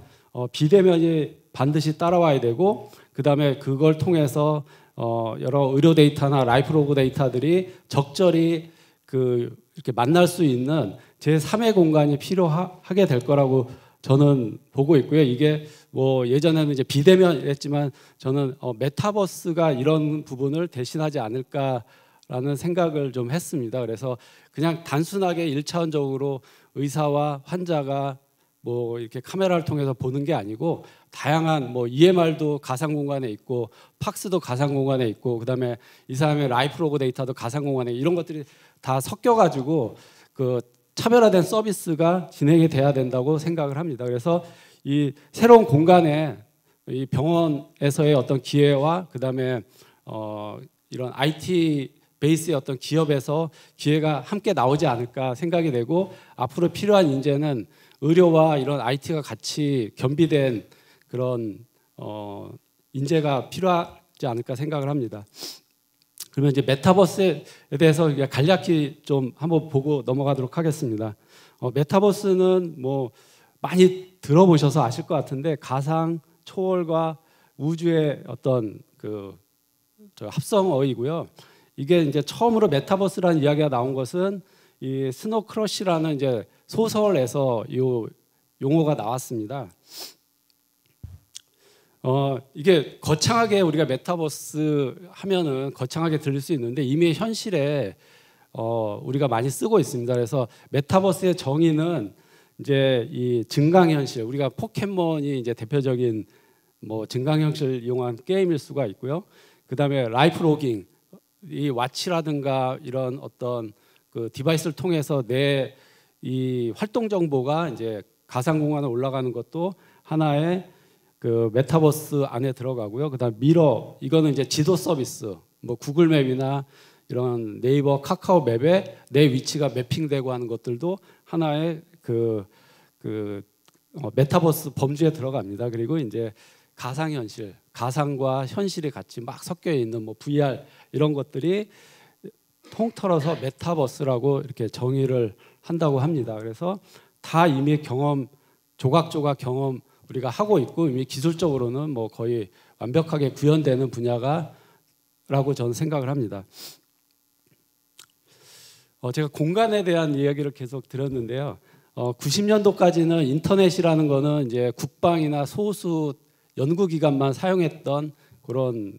비대면이 반드시 따라와야 되고 그다음에 그걸 통해서 여러 의료 데이터나 라이프 로그 데이터들이 적절히 이렇게 만날 수 있는 제3의 공간이 필요하게 될 거라고 저는 보고 있고요. 이게 뭐 예전에는 이제 비대면이었지만 저는 메타버스가 이런 부분을 대신하지 않을까라는 생각을 좀 했습니다. 그래서 그냥 단순하게 1차원적으로 의사와 환자가 뭐 이렇게 카메라를 통해서 보는 게 아니고 다양한 뭐 EMR도 가상 공간에 있고 팍스도 가상 공간에 있고 그다음에 이 사람의 라이프 로그 데이터도 가상 공간에 이런 것들이 다 섞여 가지고 그 차별화된 서비스가 진행이 돼야 된다고 생각을 합니다. 그래서 이 새로운 공간에 이 병원에서의 어떤 기회와 그다음에 이런 IT 베이스의 어떤 기업에서 기회가 함께 나오지 않을까 생각이 되고 앞으로 필요한 인재는 의료와 이런 IT가 같이 겸비된 그런 인재가 필요하지 않을까 생각을 합니다. 그러면 이제 메타버스에 대해서 간략히 좀 한번 보고 넘어가도록 하겠습니다. 메타버스는 뭐 많이 들어보셔서 아실 것 같은데 가상 초월과 우주의 어떤 합성어이고요. 이게 이제 처음으로 메타버스라는 이야기가 나온 것은 이 스노우 크러쉬라는 이제 소설에서 이 용어가 나왔습니다. 이게 거창하게 우리가 메타버스 하면은 거창하게 들릴 수 있는데 이미 현실에 우리가 많이 쓰고 있습니다. 그래서 메타버스의 정의는 이제 이 증강현실, 우리가 포켓몬이 이제 대표적인 뭐 증강현실 이용한 게임일 수가 있고요. 그다음에 라이프 로깅, 이 와치라든가 이런 어떤 그 디바이스를 통해서 내 이 활동 정보가 이제 가상 공간에 올라가는 것도 하나의 그 메타버스 안에 들어가고요. 그다음 미러, 이거는 이제 지도 서비스, 뭐 구글맵이나 이런 네이버, 카카오 맵에 내 위치가 매핑되고 하는 것들도 하나의 메타버스 범주에 들어갑니다. 그리고 이제 가상현실, 가상과 현실이 같이 막 섞여 있는 뭐 VR 이런 것들이 통틀어서 메타버스라고 이렇게 정의를 한다고 합니다. 그래서 다 이미 경험, 조각조각 경험 우리가 하고 있고 이미 기술적으로는 뭐 거의 완벽하게 구현되는 분야가라고 저는 생각을 합니다. 제가 공간에 대한 이야기를 계속 드렸는데요. 90년도까지는 인터넷이라는 거는 이제 국방이나 소수 연구기관만 사용했던 그런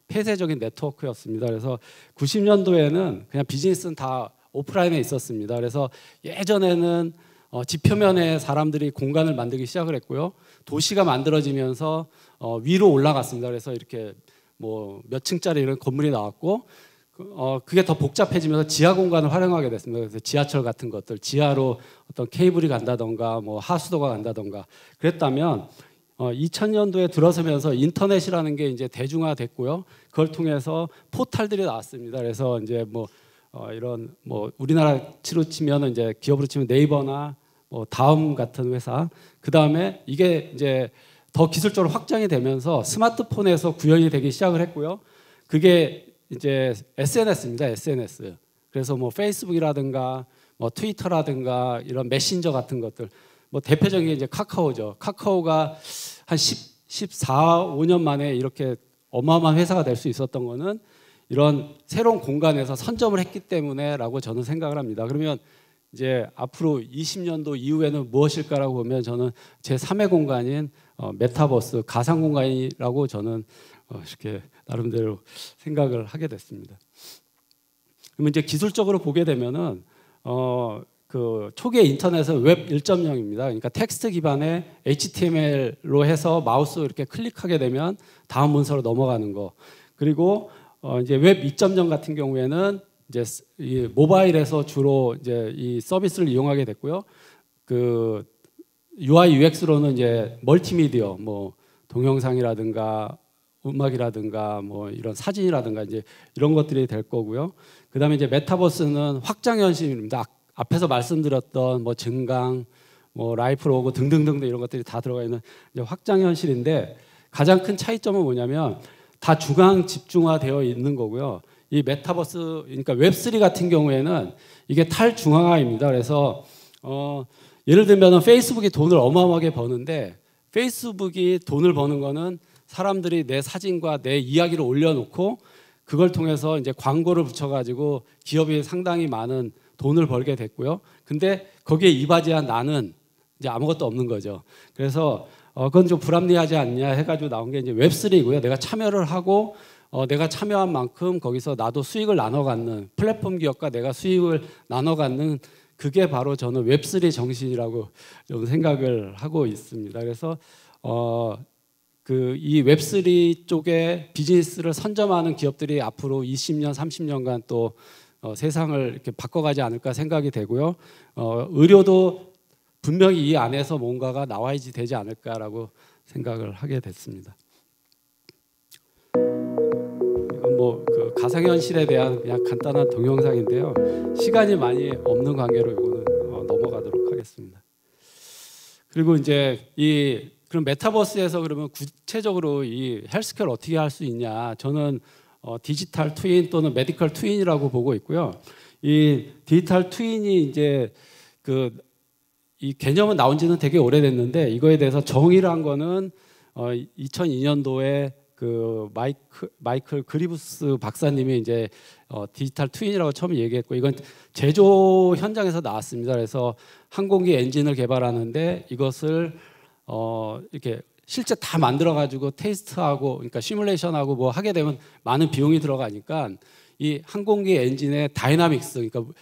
폐쇄적인 네트워크였습니다. 그래서 90년도에는 그냥 비즈니스는 다 오프라인에 있었습니다. 그래서 예전에는 지표면에 사람들이 공간을 만들기 시작을 했고요. 도시가 만들어지면서 위로 올라갔습니다. 그래서 이렇게 뭐 몇 층짜리 이런 건물이 나왔고 그게 더 복잡해지면서 지하 공간을 활용하게 됐습니다. 그래서 지하철 같은 것들, 지하로 어떤 케이블이 간다던가 뭐 하수도가 간다던가 그랬다면 2000년도에 들어서면서 인터넷이라는 게 이제 대중화됐고요. 그걸 통해서 포탈들이 나왔습니다. 그래서 이제 뭐 이런 뭐 우리나라로 치면 이제 기업으로 치면 네이버나 뭐 다음 같은 회사, 그 다음에 이게 이제 더 기술적으로 확장이 되면서 스마트폰에서 구현이 되기 시작을 했고요. 그게 이제 SNS입니다. SNS. 그래서 뭐 페이스북이라든가 뭐 트위터라든가 이런 메신저 같은 것들, 뭐 대표적인 게 이제 카카오죠. 카카오가 한 14, 5년 만에 이렇게 어마어마한 회사가 될 수 있었던 거는 이런 새로운 공간에서 선점을 했기 때문에라고 저는 생각을 합니다. 그러면 이제 앞으로 20년도 이후에는 무엇일까라고 보면 저는 제 3의 공간인 메타버스, 가상 공간이라고 저는 이렇게 나름대로 생각을 하게 됐습니다. 그러면 이제 기술적으로 보게 되면은 그 초기의 인터넷은 웹 1.0입니다. 그러니까 텍스트 기반의 HTML로 해서 마우스 이렇게 클릭하게 되면 다음 문서로 넘어가는 거. 그리고 이제 웹 2.0 같은 경우에는 이제 이 모바일에서 주로 이제 이 서비스를 이용하게 됐고요. 그 UI UX로는 이제 멀티미디어, 뭐 동영상이라든가 음악이라든가 뭐 이런 사진이라든가 이제 이런 것들이 될 거고요. 그다음에 이제 메타버스는 확장 현실입니다. 앞에서 말씀드렸던 뭐 증강, 뭐 라이프 로고 등등등 이런 것들이 다 들어가 있는 이제 확장 현실인데 가장 큰 차이점은 뭐냐면 다 중앙 집중화되어 있는 거고요. 이 메타버스 그러니까 웹3 같은 경우에는 이게 탈중앙화입니다. 그래서 예를 들면 페이스북이 돈을 어마어마하게 버는데 페이스북이 돈을 버는 거는 사람들이 내 사진과 내 이야기를 올려놓고 그걸 통해서 이제 광고를 붙여가지고 기업이 상당히 많은 돈을 벌게 됐고요. 근데 거기에 이바지한 나는 이제 아무것도 없는 거죠. 그래서 그건 좀 불합리하지 않냐 해가지고 나온 게 이제 웹3고요. 내가 참여를 하고 내가 참여한 만큼 거기서 나도 수익을 나눠 갖는 플랫폼 기업과 내가 수익을 나눠 갖는 그게 바로 저는 웹3 정신이라고 좀 생각을 하고 있습니다. 그래서 이 웹3 쪽에 비즈니스를 선점하는 기업들이 앞으로 20년, 30년간 또 세상을 이렇게 바꿔가지 않을까 생각이 되고요. 의료도 분명히 이 안에서 뭔가가 나와야지 되지 않을까라고 생각을 하게 됐습니다. 이건 뭐 그 가상현실에 대한 그냥 간단한 동영상인데요. 시간이 많이 없는 관계로 이거는 넘어가도록 하겠습니다. 그리고 이제 그럼 메타버스에서 그러면 구체적으로 이 헬스케어를 어떻게 할 수 있냐? 저는 디지털 트윈 또는 메디컬 트윈이라고 보고 있고요. 이 디지털 트윈이 이제 이 개념은 나온 지는 되게 오래됐는데 이거에 대해서 정의를 한 거는 2002년도에 그 마이클 그리브스 박사님이 이제 디지털 트윈이라고 처음 얘기했고 이건 제조 현장에서 나왔습니다. 그래서 항공기 엔진을 개발하는데 이것을 이렇게 실제 다 만들어 가지고 테스트하고 그러니까 시뮬레이션하고 뭐 하게 되면 많은 비용이 들어가니까 이 항공기 엔진의 다이나믹스 그러니까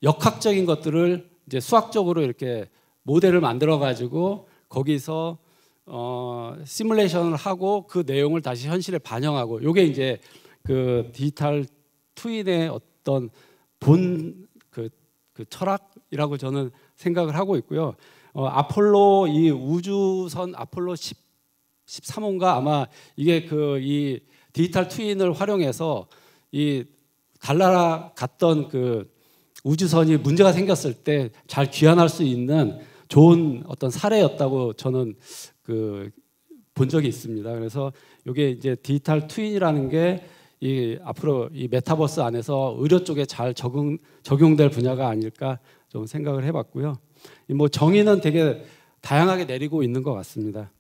역학적인 것들을 이제 수학적으로 이렇게 모델을 만들어 가지고 거기서 시뮬레이션을 하고 그 내용을 다시 현실에 반영하고 이게 이제 그 디지털 트윈의 어떤 그 철학이라고 저는 생각을 하고 있고요. 아폴로 이 우주선 아폴로 13호인가 아마 이게 이 디지털 트윈을 활용해서 이 달나라 갔던 그 우주선이 문제가 생겼을 때 잘 귀환할 수 있는 좋은 어떤 사례였다고 저는 본 적이 있습니다. 그래서 이게 이제 디지털 트윈이라는 게 앞으로 이 메타버스 안에서 의료 쪽에 잘 적용될 분야가 아닐까 좀 생각을 해봤고요. 뭐 정의는 되게 다양하게 내리고 있는 것 같습니다.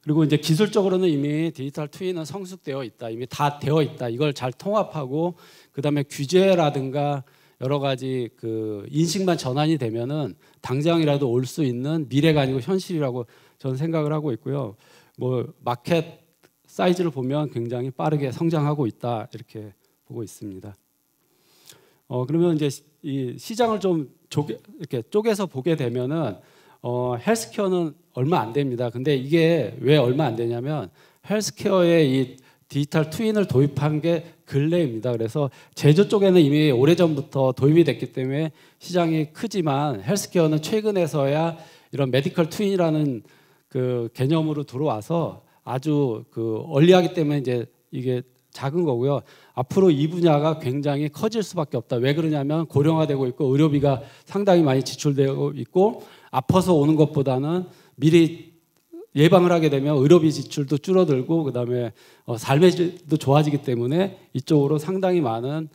그리고 이제 기술적으로는 이미 디지털 트윈은 성숙되어 있다, 이미 다 되어 있다. 이걸 잘 통합하고 그다음에 규제라든가 여러 가지 그 인식만 전환이 되면은 당장이라도 올 수 있는 미래가 아니고 현실이라고 저는 생각을 하고 있고요. 뭐 마켓 사이즈를 보면 굉장히 빠르게 성장하고 있다 이렇게 보고 있습니다. 그러면 이제 이 시장을 좀 이렇게 쪼개서 보게 되면은 헬스케어는 얼마 안 됩니다. 근데 이게 왜 얼마 안 되냐면 헬스케어에 이 디지털 트윈을 도입한 게 근래입니다. 그래서 제조 쪽에는 이미 오래전부터 도입이 됐기 때문에 시장이 크지만 헬스케어는 최근에서야 이런 메디컬 트윈이라는 그 개념으로 들어와서 아주 얼리하기 때문에 이제 이게 작은 거고요. 앞으로 이 분야가 굉장히 커질 수밖에 없다. 왜 그러냐면 고령화되고 있고 의료비가 상당히 많이 지출되고 있고 아파서 오는 것보다는 미리 예방을 하게 되면 의료비 지출도 줄어들고 그다음에 삶의 질도 좋아지기 때문에 이쪽으로 상당히 많은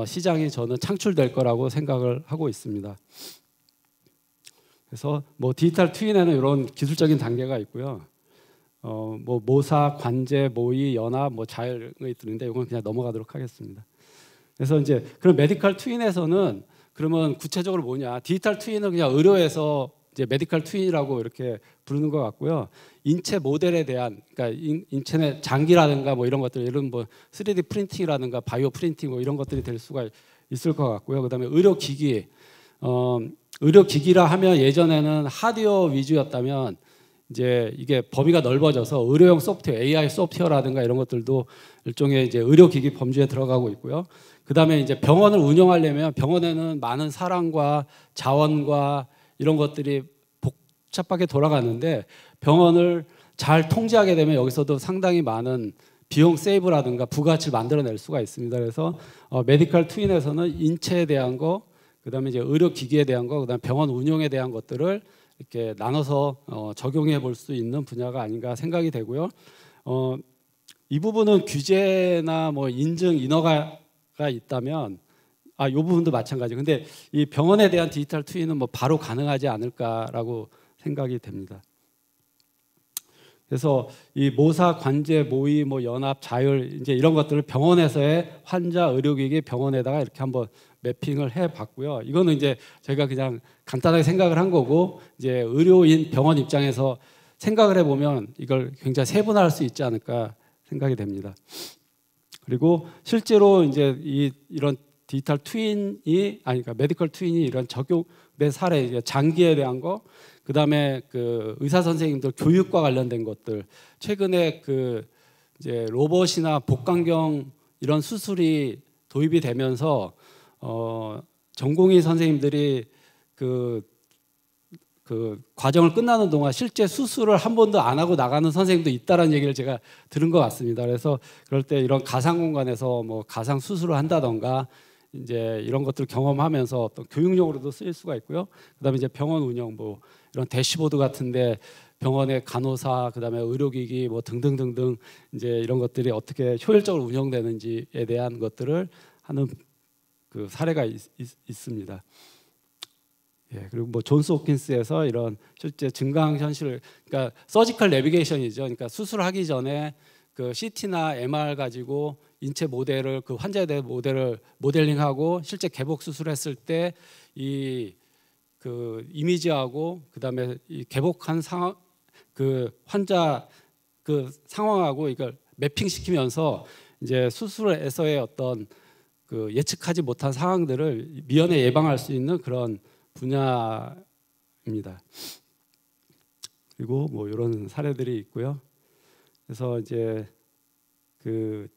시장이 저는 창출될 거라고 생각을 하고 있습니다. 그래서 뭐 디지털 트윈에는 이런 기술적인 단계가 있고요. 뭐 모사, 관제, 모의, 연합, 뭐 자율이 있는데 이건 그냥 넘어가도록 하겠습니다. 그래서 이제 그럼 메디컬 트윈에서는 그러면 구체적으로 뭐냐? 디지털 트윈은 그냥 의료에서 이제 메디컬 트윈이라고 이렇게 부르는 것 같고요. 인체 모델에 대한 그러니까 인체 내 장기라든가 뭐 이런 것들 이런 뭐 3D 프린팅이라든가 바이오 프린팅 뭐 이런 것들이 될 수가 있을 것 같고요. 그다음에 의료기기 의료기기라 하면 예전에는 하드웨어 위주였다면 이제 이게 범위가 넓어져서 의료용 소프트웨어, AI 소프트웨어라든가 이런 것들도 일종의 이제 의료기기 범주에 들어가고 있고요. 그다음에 이제 병원을 운영하려면 병원에는 많은 사람과 자원과 이런 것들이 복잡하게 돌아가는데 병원을 잘 통제하게 되면 여기서도 상당히 많은 비용 세이브라든가 부가치를 만들어낼 수가 있습니다. 그래서 메디컬 트윈에서는 인체에 대한 거, 그다음에 이제 의료 기기에 대한 거, 그다음에 병원 운영에 대한 것들을 이렇게 나눠서 적용해 볼 수 있는 분야가 아닌가 생각이 되고요. 이 부분은 규제나 뭐 인증 인허가가 있다면 이 부분도 마찬가지. 근데 이 병원에 대한 디지털 트윈은 뭐 바로 가능하지 않을까라고 생각이 됩니다. 그래서 이 모사, 관제, 모의, 뭐 연합, 자율 이제 이런 것들을 병원에서의 환자, 의료기기 병원에다가 이렇게 한번 매핑을 해봤고요. 이거는 이제 저희가 그냥 간단하게 생각을 한 거고 이제 의료인 병원 입장에서 생각을 해보면 이걸 굉장히 세분화할 수 있지 않을까 생각이 됩니다. 그리고 실제로 이제 이런 디지털 트윈이 그러니까 메디컬 트윈이 이런 적용된 사례, 이제 장기에 대한 거, 그 다음에 그 의사 선생님들 교육과 관련된 것들, 최근에 그 이제 로봇이나 복강경 이런 수술이 도입이 되면서 전공의 선생님들이 그 과정을 끝나는 동안 실제 수술을 한 번도 안 하고 나가는 선생님도 있다라는 얘기를 제가 들은 것 같습니다. 그래서 그럴 때 이런 가상 공간에서 뭐 가상 수술을 한다던가 이제 이런 것들 경험하면서 어떤 교육용으로도 쓰일 수가 있고요. 그다음에 이제 병원 운영 뭐 이런 대시보드 같은데 병원의 간호사, 그다음에 의료기기 뭐 등등등등 이제 이런 것들이 어떻게 효율적으로 운영되는지에 대한 것들을 하는 그 사례가 있습니다. 예, 그리고 뭐 존스 홉킨스에서 이런 실제 증강 현실을, 그러니까 서지컬 내비게이션이죠. 그러니까 수술하기 전에 그 CT나 MR 가지고 인체 모델을 그 환자에 대한 모델을 모델링하고 실제 개복 수술했을 때 이 그 이미지하고 그다음에 이 개복한 상황 그 환자 그 상황하고 이걸 매핑시키면서 이제 수술에서의 어떤 그 예측하지 못한 상황들을 미연에 예방할 수 있는 그런 분야입니다. 그리고 뭐 이런 사례들이 있고요. 그래서 이제 그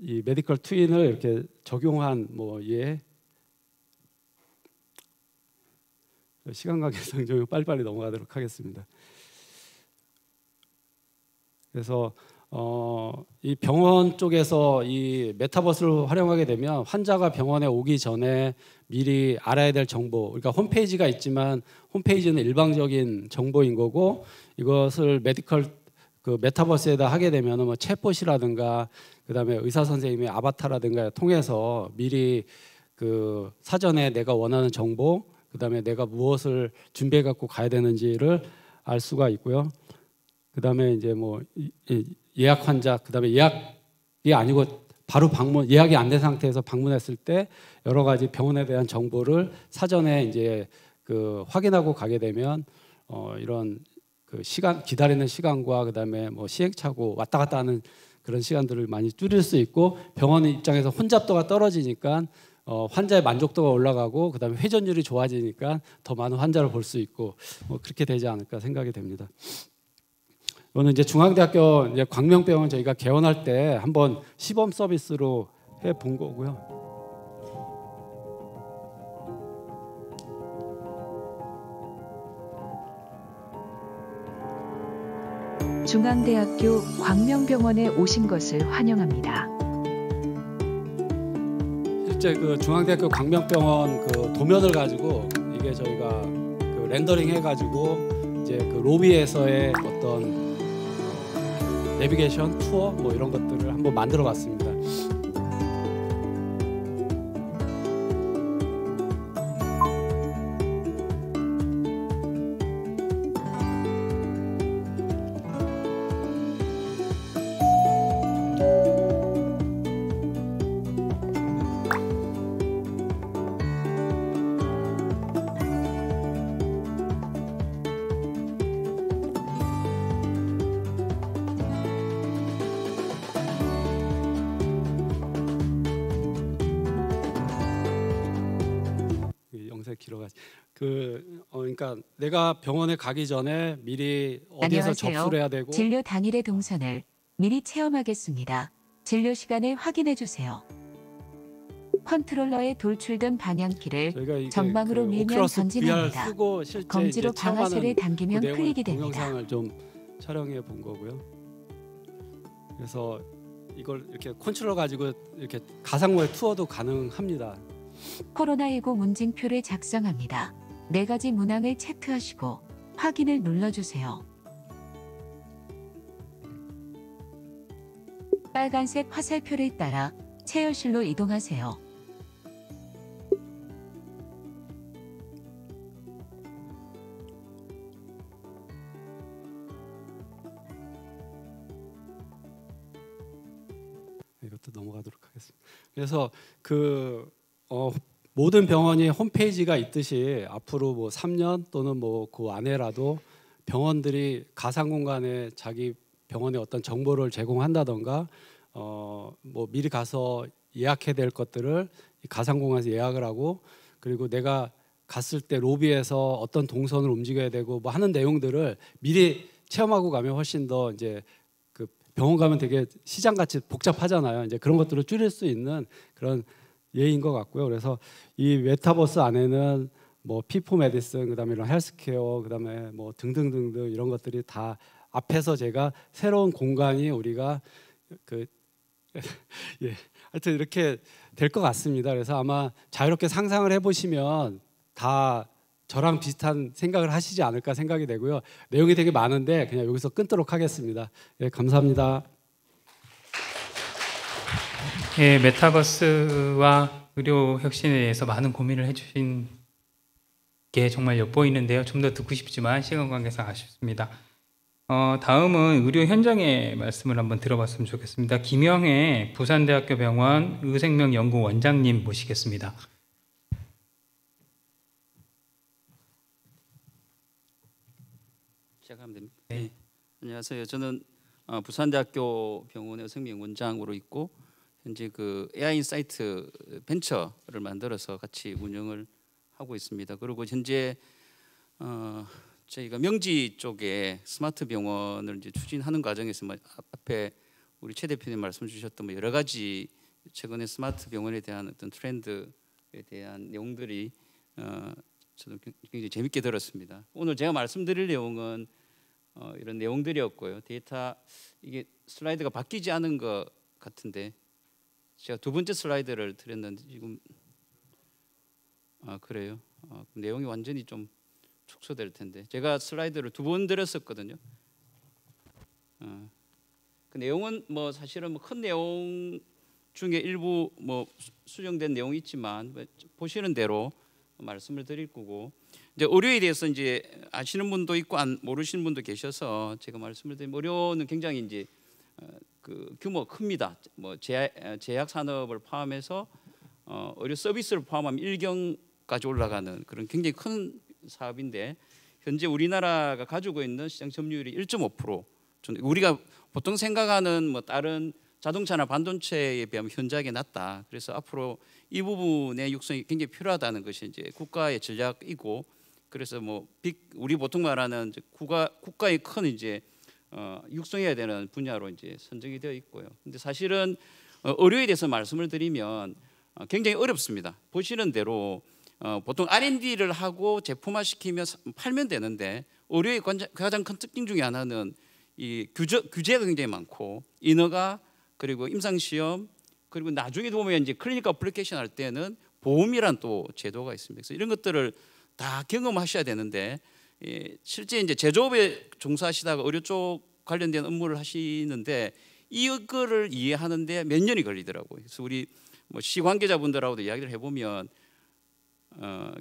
이 메디컬 트윈을 이렇게 적용한 뭐 시간 관계상 좀 빨리빨리 넘어가도록 하겠습니다. 그래서 이 병원 쪽에서 이 메타버스를 활용하게 되면 환자가 병원에 오기 전에 미리 알아야 될 정보, 그러니까 홈페이지가 있지만 홈페이지는 일방적인 정보인 거고, 이것을 메디컬 그 메타버스에다 하게 되면 뭐 챗봇이라든가 그다음에 의사 선생님의 아바타라든가 통해서 미리 그 사전에 내가 원하는 정보, 그다음에 내가 무엇을 준비해 갖고 가야 되는지를 알 수가 있고요. 그다음에 이제 뭐 예약 환자, 그다음에 예약이 아니고 바로 방문, 예약이 안 된 상태에서 방문했을 때 여러 가지 병원에 대한 정보를 사전에 이제 그 확인하고 가게 되면 이런 그 시간, 기다리는 시간과 그다음에 뭐 시행착오 왔다 갔다 하는 그런 시간들을 많이 줄일 수 있고, 병원 입장에서 혼잡도가 떨어지니까 환자의 만족도가 올라가고 그다음에 회전율이 좋아지니까 더 많은 환자를 볼 수 있고 뭐 그렇게 되지 않을까 생각이 됩니다. 이거는 이제 중앙대학교 이제 광명병원 저희가 개원할 때 한번 시범 서비스로 해 본 거고요. 중앙대학교 광명병원에 오신 것을 환영합니다. 실제 그 중앙대학교 광명병원 그 도면을 가지고 이게 저희가 그 렌더링 해가지고 이제 그 로비에서의 어떤 내비게이션 투어 뭐 이런 것들을 한번 만들어봤습니다. 그러니까 내가 병원에 가기 전에 미리 어디에서 접수를 해야 되고, 진료 당일의 동선을 미리 체험하겠습니다. 진료 시간을 확인해 주세요. 컨트롤러에 돌출된 방향키를 전방으로 밀면 전진합니다. 검지로 방아쇠를 당기면 클릭이 됩니다. 동영상을 좀 촬영해 본 거고요. 그래서 이걸 이렇게 컨트롤 가지고 이렇게 가상모의 투어도 가능합니다. 코로나19 문진표를 작성합니다. 4가지 문항을 체크하시고 확인을 눌러주세요. 빨간색 화살표를 따라 체열실로 이동하세요. 이것도 넘어가도록 하겠습니다. 그래서 모든 병원이 홈페이지가 있듯이 앞으로 뭐 3년 또는 뭐 그 안에라도 병원들이 가상 공간에 자기 병원의 어떤 정보를 제공한다던가 뭐 미리 가서 예약해야 될 것들을 가상 공간에서 예약을 하고, 그리고 내가 갔을 때 로비에서 어떤 동선을 움직여야 되고 뭐 하는 내용들을 미리 체험하고 가면 훨씬 더 이제 그 병원 가면 되게 시장 같이 복잡하잖아요. 이제 그런 것들을 줄일 수 있는 그런 예인 것 같고요. 그래서 이 메타버스 안에는 뭐 피포 메디슨, 그다음에 이런 헬스케어, 그다음에 뭐 등등등등 이런 것들이 다 앞에서 제가 새로운 공간이 우리가 예, 하여튼 이렇게 될 것 같습니다. 그래서 아마 자유롭게 상상을 해보시면 다 저랑 비슷한 생각을 하시지 않을까 생각이 되고요. 내용이 되게 많은데 그냥 여기서 끊도록 하겠습니다. 예, 감사합니다. 예, 메타버스와 의료 혁신에 대해서 많은 고민을 해주신 게 정말 엿보이는데요. 좀 더 듣고 싶지만 시간 관계상 아쉽습니다. 다음은 의료 현장의 말씀을 한번 들어봤으면 좋겠습니다. 김영애 부산대학교 병원 의생명연구 원장님 모시겠습니다. 시작하면 됩니까? 네. 안녕하세요. 저는 부산대학교 병원의 의생명원장으로 있고 현재 그 AI 인사이트 벤처를 만들어서 같이 운영을 하고 있습니다. 그리고 현재 저희가 명지 쪽에 스마트 병원을 이제 추진하는 과정에서 앞에 우리 최 대표님 말씀 주셨던 뭐 여러 가지 최근에 스마트 병원에 대한 어떤 트렌드에 대한 내용들이 저도 굉장히 재밌게 들었습니다. 오늘 제가 말씀드릴 내용은 이런 내용들이었고요. 데이터 이게 슬라이드가 바뀌지 않은 것 같은데 제가 두 번째 슬라이드를 드렸는데 지금 그래요. 내용이 완전히 좀 축소될 텐데 제가 슬라이드를 2번 드렸었거든요. 그 내용은 뭐 사실은 뭐 큰 내용 중에 일부 뭐 수정된 내용이 있지만 보시는 대로 말씀을 드릴 거고, 이제 의료에 대해서 이제 아시는 분도 있고 모르시는 분도 계셔서 제가 말씀을 드리면 의료는 굉장히 이제 그 규모 큽니다. 뭐 제약 산업을 포함해서 의료 서비스를 포함하면 1경까지 올라가는 그런 굉장히 큰 사업인데 현재 우리나라가 가지고 있는 시장 점유율이 1.5%. 우리가 보통 생각하는 뭐 다른 자동차나 반도체에 비하면 현저하게 낮다. 그래서 앞으로 이 부분의 육성이 굉장히 필요하다는 것이 이제 국가의 전략이고, 그래서 뭐 우리 보통 말하는 국가의 큰 이제 육성해야 되는 분야로 이제 선정이 되어 있고요. 근데 사실은 의료에 대해서 말씀을 드리면 굉장히 어렵습니다. 보시는 대로 보통 R&D를 하고 제품화시키면 팔면 되는데 의료의 가장 큰 특징 중에 하나는 이 규제가 굉장히 많고 인허가 그리고 임상시험 그리고 나중에 보면 이제 클리니컬 어플리케이션 할 때는 보험이란 또 제도가 있습니다. 그래서 이런 것들을 다 경험하셔야 되는데 실제 이제 제조업에 종사하시다가 의료 쪽 관련된 업무를 하시는데 이거를 이해하는데 몇 년이 걸리더라고요. 그래서 우리 뭐 시관계자분들하고도 이야기를 해보면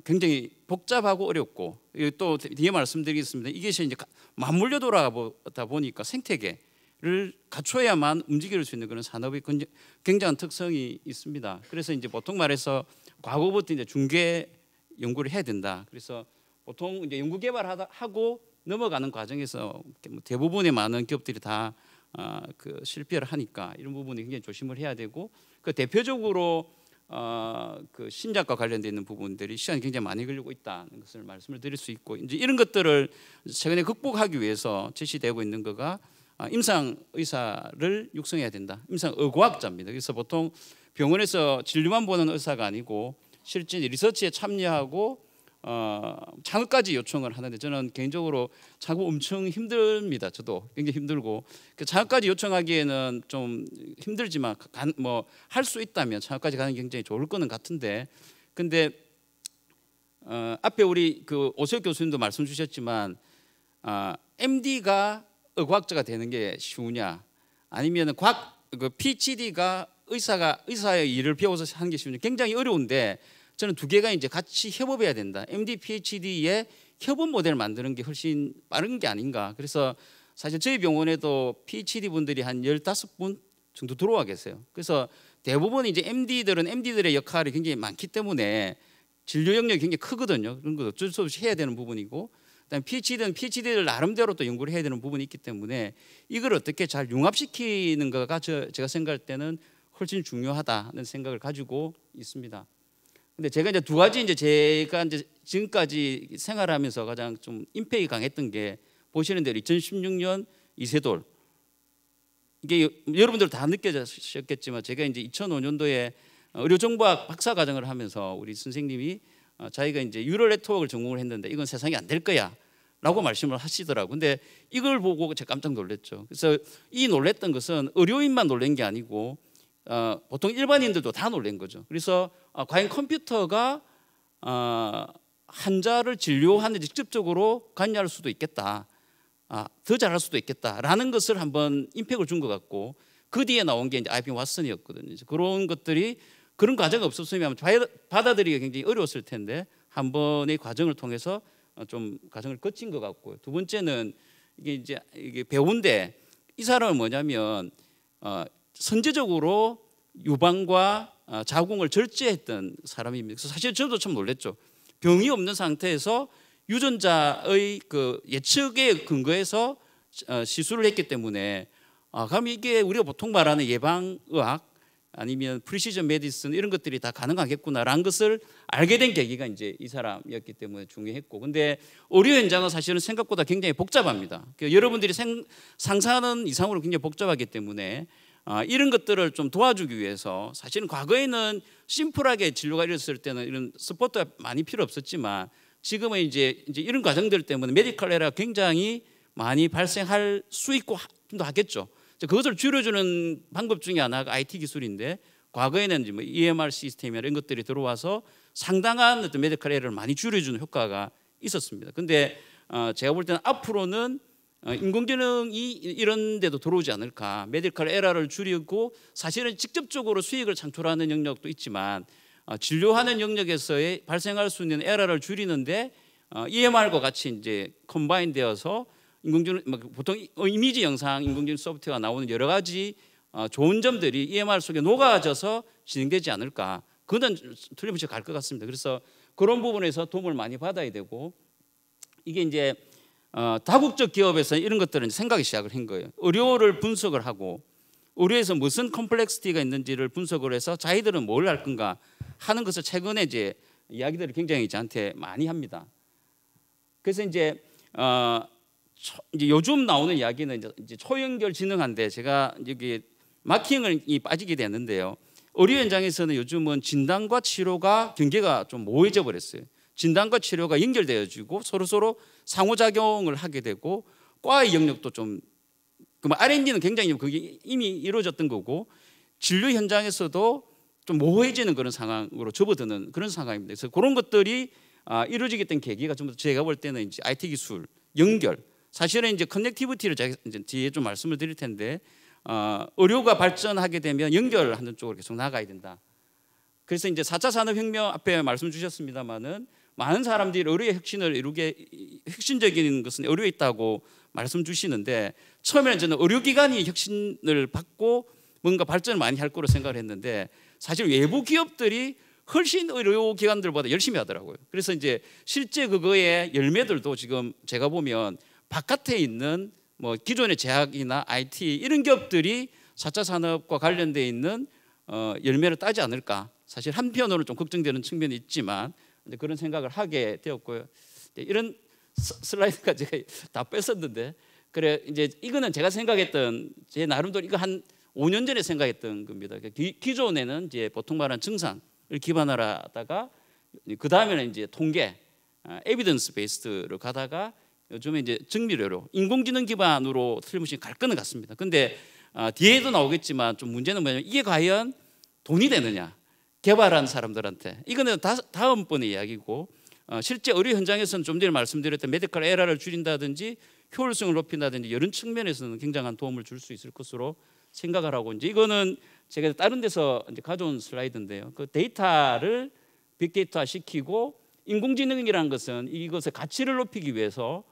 굉장히 복잡하고 어렵고, 또 뒤에 말씀드리겠습니다. 이것이 이제 맞물려 돌아가다 보니까 생태계를 갖춰야만 움직일 수 있는 그런 산업이 굉장한 특성이 있습니다. 그래서 이제 보통 말해서 과거부터 이제 중개 연구를 해야 된다. 그래서 보통 이제 연구 개발하고 넘어가는 과정에서 대부분의 많은 기업들이 다 그 실패를 하니까 이런 부분이 굉장히 조심을 해야 되고, 그 대표적으로 그 신작과 관련되어 있는 부분들이 시간이 굉장히 많이 걸리고 있다는 것을 말씀을 드릴 수 있고, 이제 이런 것들을 최근에 극복하기 위해서 제시되고 있는 거가 임상 의사를 육성해야 된다. 임상 의과학자입니다. 그래서 보통 병원에서 진료만 보는 의사가 아니고 실제 리서치에 참여하고 창업까지 요청을 하는데 저는 개인적으로 창업 엄청 힘듭니다. 저도 굉장히 힘들고 그 창업까지 요청하기에는 좀 힘들지만 뭐 할 수 있다면 창업까지 가는 게 굉장히 좋을 거는 같은데 근데 앞에 우리 그 오세혁 교수님도 말씀 주셨지만 MD가 의과학자가 되는 게 쉬우냐 아니면 그 PhD가 의사의 일을 배워서 하는 게 쉬우냐 굉장히 어려운데 저는 두 개가 이제 같이 협업해야 된다. MD, PhD의 협업 모델을 만드는 게 훨씬 빠른 게 아닌가. 그래서 사실 저희 병원에도 PhD 분들이 한 15분 정도 들어와 계세요. 그래서 대부분 이제 MD들은 MD들의 역할이 굉장히 많기 때문에 진료 영역이 굉장히 크거든요. 그런 거 어쩔 수 없이 해야 되는 부분이고, 그다음에 PhD는 PhD들 나름대로 또 연구를 해야 되는 부분이 있기 때문에 이걸 어떻게 잘 융합시키는 거가 제가 생각할 때는 훨씬 중요하다는 생각을 가지고 있습니다. 근데 제가 이제 두 가지 제가 지금까지 생활하면서 가장 좀 임팩이 강했던 게 보시는 대로 2016년 이세돌 이게 여러분들 다 느껴졌겠지만 제가 이제 2005년도에 의료정보학 박사과정을 하면서 우리 선생님이 자기가 이제 뉴럴 네트워크를 전공을 했는데 이건 세상에 안 될 거야라고 말씀을 하시더라고요. 근데 이걸 보고 제가 깜짝 놀랐죠. 그래서 이 놀랬던 것은 의료인만 놀란 게 아니고 보통 일반인들도 다 놀란 거죠. 그래서 과연 컴퓨터가 환자를 진료하는데 직접적으로 관여할 수도 있겠다, 더 잘할 수도 있겠다라는 것을 한번 임팩을 준 것 같고 그 뒤에 나온 게 이제 IBM 왓슨이었거든요. 그런 것들이 그런 과정이 없었으면 받아들이기가 굉장히 어려웠을 텐데 한 번의 과정을 통해서 좀 과정을 거친 것 같고요. 두 번째는 이게 배우인데 이 사람은 뭐냐면 선제적으로 유방과 자궁을 절제했던 사람입니다. 그래서 사실 저도 참 놀랐죠. 병이 없는 상태에서 유전자의 그 예측에 근거해서 시술을 했기 때문에 그럼 이게 우리가 보통 말하는 예방의학 아니면 프리시전 메디슨 이런 것들이 다 가능하겠구나라는 것을 알게 된 계기가 이제 이 사람이었기 때문에 중요했고, 근데 의료 현장은 사실은 생각보다 굉장히 복잡합니다. 여러분들이 상상하는 이상으로 굉장히 복잡하기 때문에 이런 것들을 좀 도와주기 위해서 사실은 과거에는 심플하게 진료가 이랬을 때는 이런 서포트가 많이 필요 없었지만 지금은 이제 이런 과정들 때문에 메디컬 에러가 굉장히 많이 발생할 수 있고 좀 더 하겠죠. 그것을 줄여주는 방법 중에 하나가 IT 기술인데 과거에는 이제 뭐 EMR 시스템이나 이런 것들이 들어와서 상당한 어떤 메디컬 에러를 많이 줄여주는 효과가 있었습니다. 근데 제가 볼 때는 앞으로는 인공지능이 이런 데도 들어오지 않을까. 메디컬 에러를 줄이고 사실은 직접적으로 수익을 창출하는 영역도 있지만 진료하는 영역에서의 발생할 수 있는 에러를 줄이는데 EMR과 같이 이제 컴바인 되어서 인공지능 보통 이미지 영상 인공지능 소프트웨어가 나오는 여러 가지 좋은 점들이 EMR 속에 녹아져서 진행되지 않을까. 그건 틀림없이 갈 것 같습니다. 그래서 그런 부분에서 도움을 많이 받아야 되고 이게 이제 다국적 기업에서 이런 것들은 생각이 시작을 한 거예요. 의료를 분석을 하고 의료에서 무슨 컴플렉시티가 있는지를 분석을 해서 자기들은 뭘 할 건가 하는 것을 최근에 이제 이야기들을 굉장히 저한테 많이 합니다. 그래서 이제 요즘 나오는 이야기는 이제 초연결 지능한데 제가 여기 마킹을 빠지게 됐는데요. 의료 현장에서는 요즘은 진단과 치료가 경계가 좀 모호해져 버렸어요. 진단과 치료가 연결되어지고 서로 상호작용을 하게 되고 과의 영역도 좀 R&D는 굉장히 그게 이미 이루어졌던 거고 진료 현장에서도 좀 모호해지는 그런 상황으로 접어드는 그런 상황입니다. 그래서 그런 것들이 이루어지게 된 계기가 좀 제가 볼 때는 이제 IT 기술 연결 사실은 이제 커넥티비티를 제가 이제 뒤에 좀 말씀을 드릴 텐데 의료가 발전하게 되면 연결하는 쪽으로 계속 나가야 된다. 그래서 이제 4차 산업혁명 앞에 말씀 주셨습니다만은 많은 사람들이 의료의 혁신을 이루게 혁신적인 것은 의료에 있다고 말씀 주시는데 처음에는 저는 의료기관이 혁신을 받고 뭔가 발전을 많이 할 거로 생각을 했는데 사실 외부 기업들이 훨씬 의료기관들보다 열심히 하더라고요. 그래서 이제 실제 그거의 열매들도 지금 제가 보면 바깥에 있는 뭐 기존의 제약이나 IT 이런 기업들이 4차 산업과 관련되어 있는 열매를 따지 않을까. 사실 한편으로는 좀 걱정되는 측면이 있지만 그런 생각을 하게 되었고요. 이런 슬라이드가 제가 다 뺐었는데 그래 이제 이거는 제가 생각했던 제 나름대로 이거 한 5년 전에 생각했던 겁니다. 기존에는 이제 보통 말하는 증상을 기반으로 하다가 그 다음에는 이제 통계 에비던스 베이스드로 가다가 요즘에 이제 정밀의료, 인공지능 기반으로 틀림없이 갈 거는 같습니다. 근데 뒤에도 나오겠지만 좀 문제는 뭐냐면 이게 과연 돈이 되느냐, 개발한 사람들한테. 이거는 다음번의 이야기고, 실제 의료 현장에서는 좀 전에 말씀드렸던 메디컬 에러를 줄인다든지 효율성을 높인다든지 이런 측면에서는 굉장한 도움을 줄 수 있을 것으로 생각을 하고, 이제 이거는 제가 다른 데서 이제 가져온 슬라이드인데요. 그 데이터를 빅데이터 시키고, 인공지능이라는 것은 이것의 가치를 높이기 위해서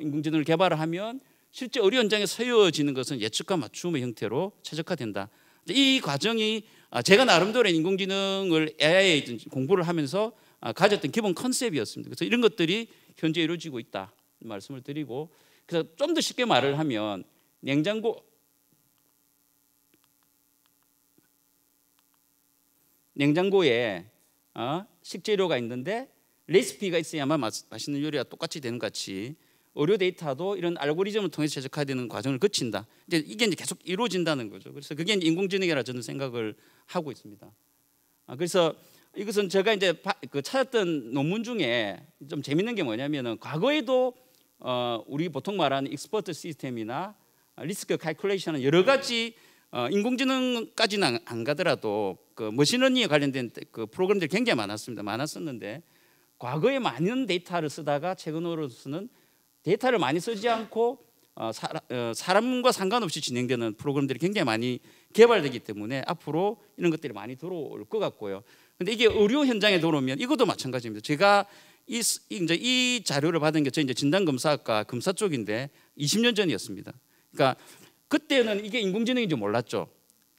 인공지능을 개발을 하면 실제 의료 현장에 쓰여지는 것은 예측과 맞춤의 형태로 최적화된다. 이 과정이 제가 나름대로 인공지능을 AI에 공부를 하면서 가졌던 기본 컨셉이었습니다. 그래서 이런 것들이 현재 이루어지고 있다 말씀을 드리고, 그래서 좀 더 쉽게 말을 하면 냉장고에 식재료가 있는데 레시피가 있어야만 맛있는 요리가 똑같이 되는 것 같이 의료 데이터도 이런 알고리즘을 통해서 최적화되는 과정을 거친다. 이게 이제 계속 이루어진다는 거죠. 그래서 그게 인공지능이라 저는 생각을 하고 있습니다. 그래서 이것은 제가 이제 찾았던 논문 중에 좀 재밌는 게 뭐냐면은 과거에도 우리 보통 말하는 익스퍼트 시스템이나 리스크 칼큘레이션은 여러 가지 인공지능까지는 안 가더라도 그 머신러닝에 관련된 그 프로그램들이 굉장히 많았었는데 과거에 많은 데이터를 쓰다가 최근으로서는 데이터를 많이 쓰지 않고 사람과 상관없이 진행되는 프로그램들이 굉장히 많이 개발되기 때문에 앞으로 이런 것들이 많이 들어올 것 같고요. 근데 이게 의료 현장에 들어오면 이것도 마찬가지입니다. 제가 이 자료를 받은 게 저 이제 진단검사학과 검사 쪽인데 20년 전이었습니다. 그러니까 그때는 이게 인공지능인지 몰랐죠.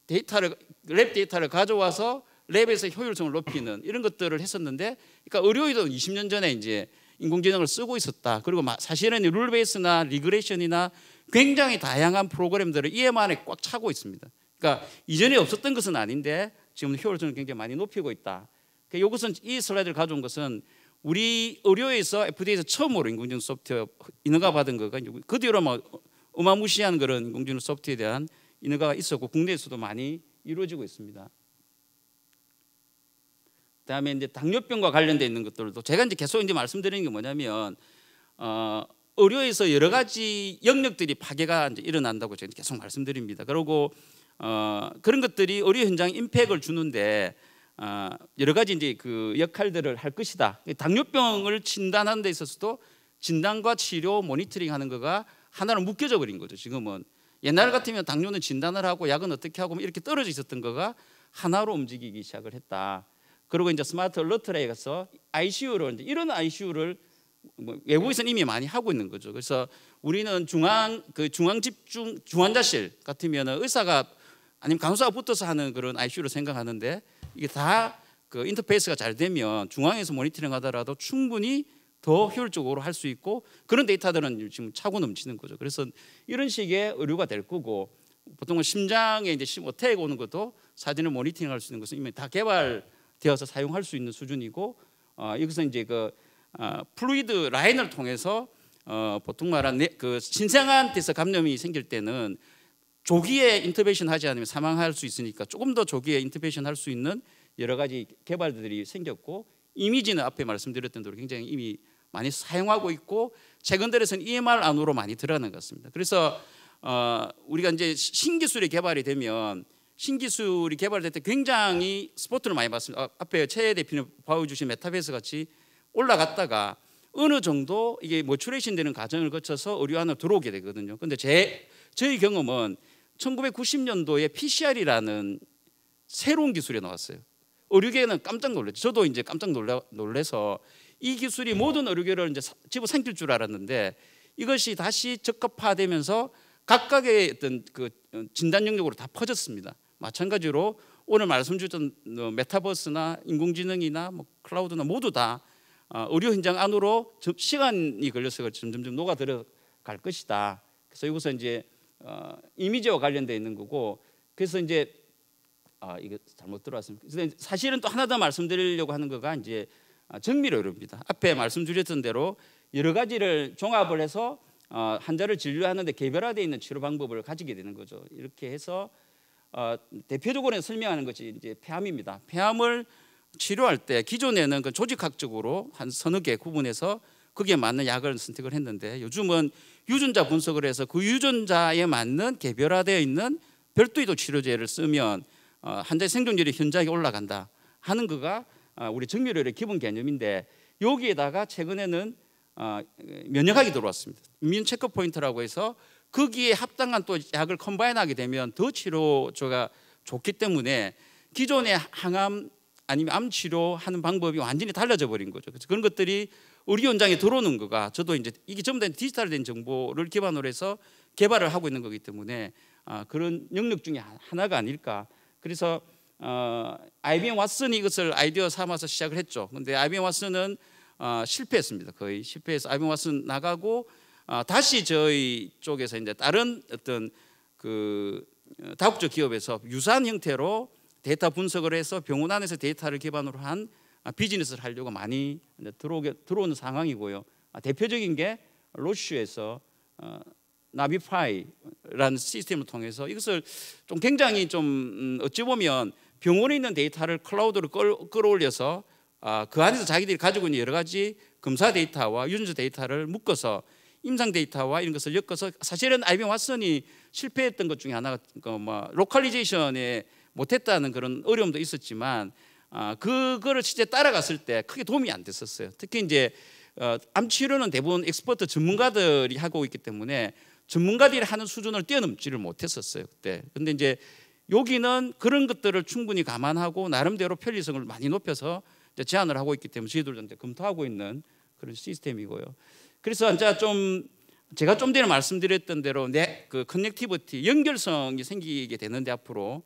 랩 데이터를 가져와서 랩에서 효율성을 높이는 이런 것들을 했었는데, 그러니까 의료에도 20년 전에 이제 인공지능을 쓰고 있었다. 그리고 사실은 룰 베이스나 리그레이션이나 굉장히 다양한 프로그램들을 EM 안에 꽉 차고 있습니다. 그러니까 이전에 없었던 것은 아닌데 지금 효율성을 굉장히 많이 높이고 있다. 그러니까 이것은 이 슬라이드를 가져온 것은 우리 의료에서 FDA에서 처음으로 인공지능 소프트웨어 인허가 받은 거가 그 뒤로 어마무시한 그런 인공지능 소프트웨어에 대한 인허가가 있었고 국내에서도 많이 이루어지고 있습니다. 그다음에 이제 당뇨병과 관련돼 있는 것들도 제가 이제 계속 이제 말씀드리는 게 뭐냐면 의료에서 여러 가지 영역들이 파괴가 이제 일어난다고 제가 계속 말씀드립니다. 그리고 그런 것들이 의료 현장에 임팩트를 주는데 여러 가지 이제 그 역할들을 할 것이다. 당뇨병을 진단하는 데 있어서도 진단과 치료, 모니터링하는 거가 하나로 묶여져 버린 거죠. 지금은 옛날 같으면 당뇨는 진단을 하고 약은 어떻게 하고 이렇게 떨어져 있었던 거가 하나로 움직이기 시작을 했다. 그리고 이제 스마트 얼러트에 가서 ICU를 이런 ICU를 외국에서는 이미 많이 하고 있는 거죠. 그래서 우리는 중앙 집중 중환자실 같으면 의사가 아니면 간호사가 붙어서 하는 그런 ICU를 생각하는데 이게 다 그 인터페이스가 잘 되면 중앙에서 모니터링 하더라도 충분히 더 효율적으로 할 수 있고 그런 데이터들은 지금 차고 넘치는 거죠. 그래서 이런 식의 의료가 될 거고 보통은 심장에 이제 어택 오는 것도 사진을 모니터링할 수 있는 것은 이미 다 개발되어서 사용할 수 있는 수준이고 여기서 이제 그 플루이드 라인을 통해서 보통 말하는 그 신생아한테서 감염이 생길 때는 조기에 인터벤션 하지 않으면 사망할 수 있으니까 조금 더 조기에 인터벤션 할 수 있는 여러 가지 개발들이 생겼고 이미지는 앞에 말씀드렸던 대로 굉장히 이미 많이 사용하고 있고 최근 들어서는 EMR 안으로 많이 들어가는 것 같습니다. 그래서 우리가 이제 신기술이 개발이 되면 신기술이 개발될 때 굉장히 스포트를 많이 받습니다. 앞에 최 대표님 보여주신 메타버스 같이 올라갔다가 어느 정도 이게 머추레이션 되는 과정을 거쳐서 의료 안으로 들어오게 되거든요. 근데 저희 경험은 1990년도에 PCR이라는 새로운 기술이 나왔어요. 의료계는 깜짝 놀랐죠. 저도 이제 깜짝 놀래서 이 기술이 모든 의료계를 이제 집어삼킬 줄 알았는데 이것이 다시 적합화되면서 각각의 어떤 그 진단 영역으로 다 퍼졌습니다. 마찬가지로 오늘 말씀 주셨던 메타버스나 인공지능이나 뭐 클라우드나 모두 다 의료 현장 안으로 시간이 걸려서 점점 녹아 들어갈 것이다. 그래서 이것은 이제 이미지와 관련되어 있는 거고, 그래서 이제 이거 잘못 들어왔습니다. 그래서 사실은 또 하나 더 말씀드리려고 하는 거가 이제 정밀의료입니다. 앞에 말씀드렸던 대로 여러 가지를 종합을 해서 환자를 진료하는데 개별화되어 있는 치료 방법을 가지게 되는 거죠. 이렇게 해서 대표적으로 설명하는 것이 이제 폐암입니다. 폐암을 치료할 때 기존에는 그 조직학적으로 한 서너 개 구분해서 거기에 맞는 약을 선택을 했는데 요즘은 유전자 분석을 해서 그 유전자에 맞는 개별화되어 있는 별도의 치료제를 쓰면 환자의 생존율이 현저하게 올라간다 하는 거가 우리 정밀의료의 기본 개념인데 여기에다가 최근에는 면역학이 들어왔습니다. 이뮨 체크 포인트라고 해서 거기에 합당한 또 약을 컴바인하게 되면 더 치료가 좋기 때문에 기존의 항암 아니면 암 치료하는 방법이 완전히 달라져 버린 거죠. 그래서 그런 것들이 의료 현장에 들어오는 거가 저도 이제 이게 전부 다 디지털된 정보를 기반으로 해서 개발을 하고 있는 거기 때문에 그런 영역 중에 하나가 아닐까. 그래서 IBM 왓슨이 이것을 아이디어 삼아서 시작을 했죠. 근데 IBM 왓슨은 실패했습니다. 거의 실패해서 IBM 왓슨 나가고 다시 저희 쪽에서 이제 다른 어떤 그 다국적 기업에서 유사한 형태로 데이터 분석을 해서 병원 안에서 데이터를 기반으로 한 비즈니스를 하려고 많이 들어오는 상황이고요. 대표적인 게 로슈에서 나비파이라는 시스템을 통해서 이것을 좀 굉장히 좀 어찌 보면 병원에 있는 데이터를 클라우드로 끌어올려서 그 안에서 자기들이 가지고 있는 여러 가지 검사 데이터와 유전자 데이터를 묶어서 임상 데이터와 이런 것을 엮어서 사실은 IBM 왓슨이 실패했던 것 중에 하나가 로컬리제이션에 못했다는 그런 어려움도 있었지만 그거를 실제 따라갔을 때 크게 도움이 안 됐었어요. 특히 이제 암 치료는 대부분 엑스퍼트 전문가들이 하고 있기 때문에 전문가들이 하는 수준을 뛰어넘지를 못했었어요 그때. 근데 이제 여기는 그런 것들을 충분히 감안하고 나름대로 편리성을 많이 높여서 이제 제안을 하고 있기 때문에 저희들도 이제 검토하고 있는 그런 시스템이고요. 그래서 이제 제가 좀 전에 말씀드렸던 대로 그 커넥티비티 연결성이 생기게 되는데 앞으로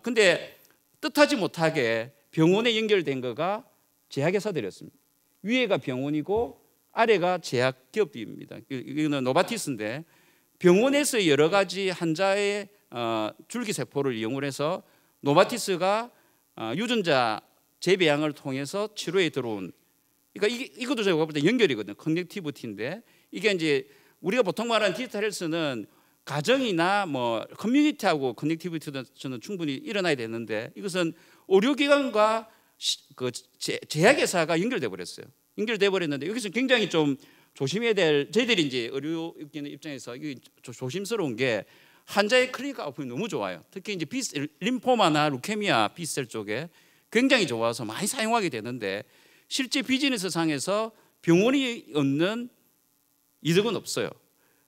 근데 뜻하지 못하게 병원에 연결된 거가 제약회사들이었습니다. 위에가 병원이고 아래가 제약기업입니다. 이거는 노바티스인데 병원에서 여러 가지 환자의 줄기세포를 이용을 해서 노바티스가 유전자 재배양을 통해서 치료에 들어온 그러니까 이것도 제가 볼 때 연결이거든요. 커넥티비티인데 이게 이제 우리가 보통 말하는 디지털 헬스는 가정이나 뭐 커뮤니티하고 커넥티비티는 저는 충분히 일어나야 되는데 이것은 의료기관과 그 제약회사가 연결돼 버렸어요. 연결돼 버렸는데 여기서 굉장히 좀 조심해야 될 저희들이 이제 의료계 입장에서 이게 조심스러운 게 환자의 클리닉 아웃풋이 너무 좋아요. 특히 이제 림포마나 루케미아 B셀 쪽에 굉장히 좋아서 많이 사용하게 되는데 실제 비즈니스 상에서 병원이 얻는 이득은 없어요.